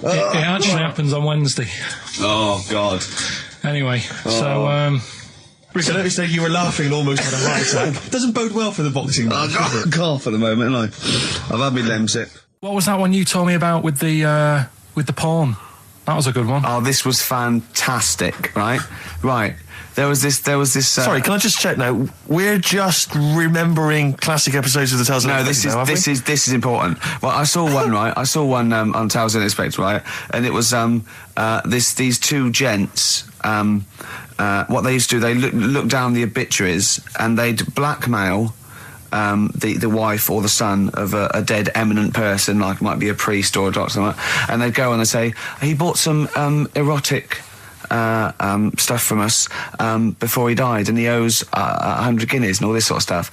it actually happens on Wednesday. Oh, God. Anyway, so Rick, I noticed that you were laughing and almost had a heart attack. Doesn't bode well for the boxing match, does it? Cough at the moment, haven't I? I've had my Lemsip. what was that one you told me about with the porn? That was a good one. Oh, this was fantastic, right? Right. There was this... Sorry, can I just check now? We're just remembering classic episodes of the Tales No, Unexpected this is important. Well, I saw one, right? I saw one on Tales Unexpected, right? And it was these two gents. What they used to do, they look down the obituaries and they'd blackmail the wife or the son of a dead eminent person, like it might be a priest or a doctor, and they'd go and they'd say, he bought some erotic stuff from us before he died, and he owes 100 guineas and all this sort of stuff,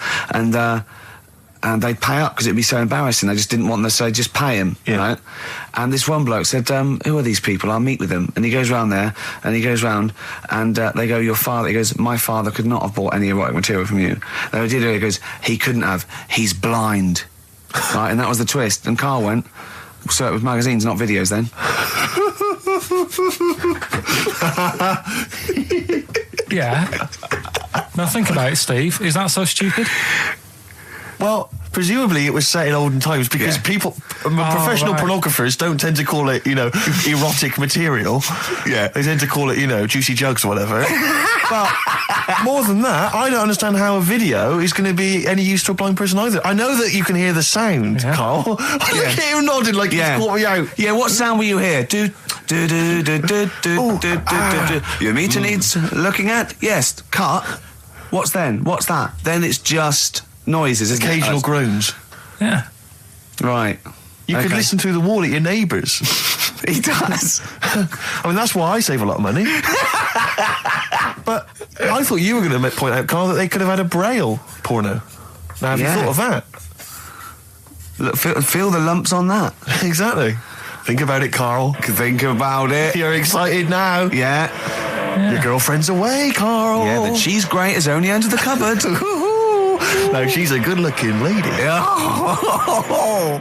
and they'd pay up because it'd be so embarrassing. They just didn't want them, so they'd just pay him, right? And this one bloke said, who are these people? I'll meet with them. And he goes round there, and he goes round, and they go, your father, he goes, my father could not have bought any erotic material from you. They did, he goes, he couldn't have, he's blind. Right, and that was the twist. And Carl went, So it was magazines, not videos then? Yeah. Now think about it, Steve. Is that so stupid? Well, presumably it was set in olden times because Yeah. people, professional right. pornographers don't tend to call it, erotic material. Yeah. They tend to call it, juicy jugs or whatever. But more than that, I don't understand how a video is going to be any use to a blind person either. I know that you can hear the sound, Yeah. Carl. Look at him nodding like Yeah. he's caught me out. Yeah, what sound will you hear? Do, do, do, do, do, do, do, do. Your meter needs looking at? Yes. Cut. What's then? What's that? Then it's just noises, isn't Occasional it? groans. Yeah. Right. You could Okay. listen through the wall at your neighbours. He does. I mean, that's why I save a lot of money. But I thought you were going to point out, Carl, that they could have had a Braille porno. Now, have Yeah. you thought of that? Look, feel the lumps on that. Exactly. Think about it, Carl. Think about it. You're excited now. Yeah. Your girlfriend's away, Carl. Yeah, the cheese grate is only under the cupboard. No, she's a good-looking lady. Yeah.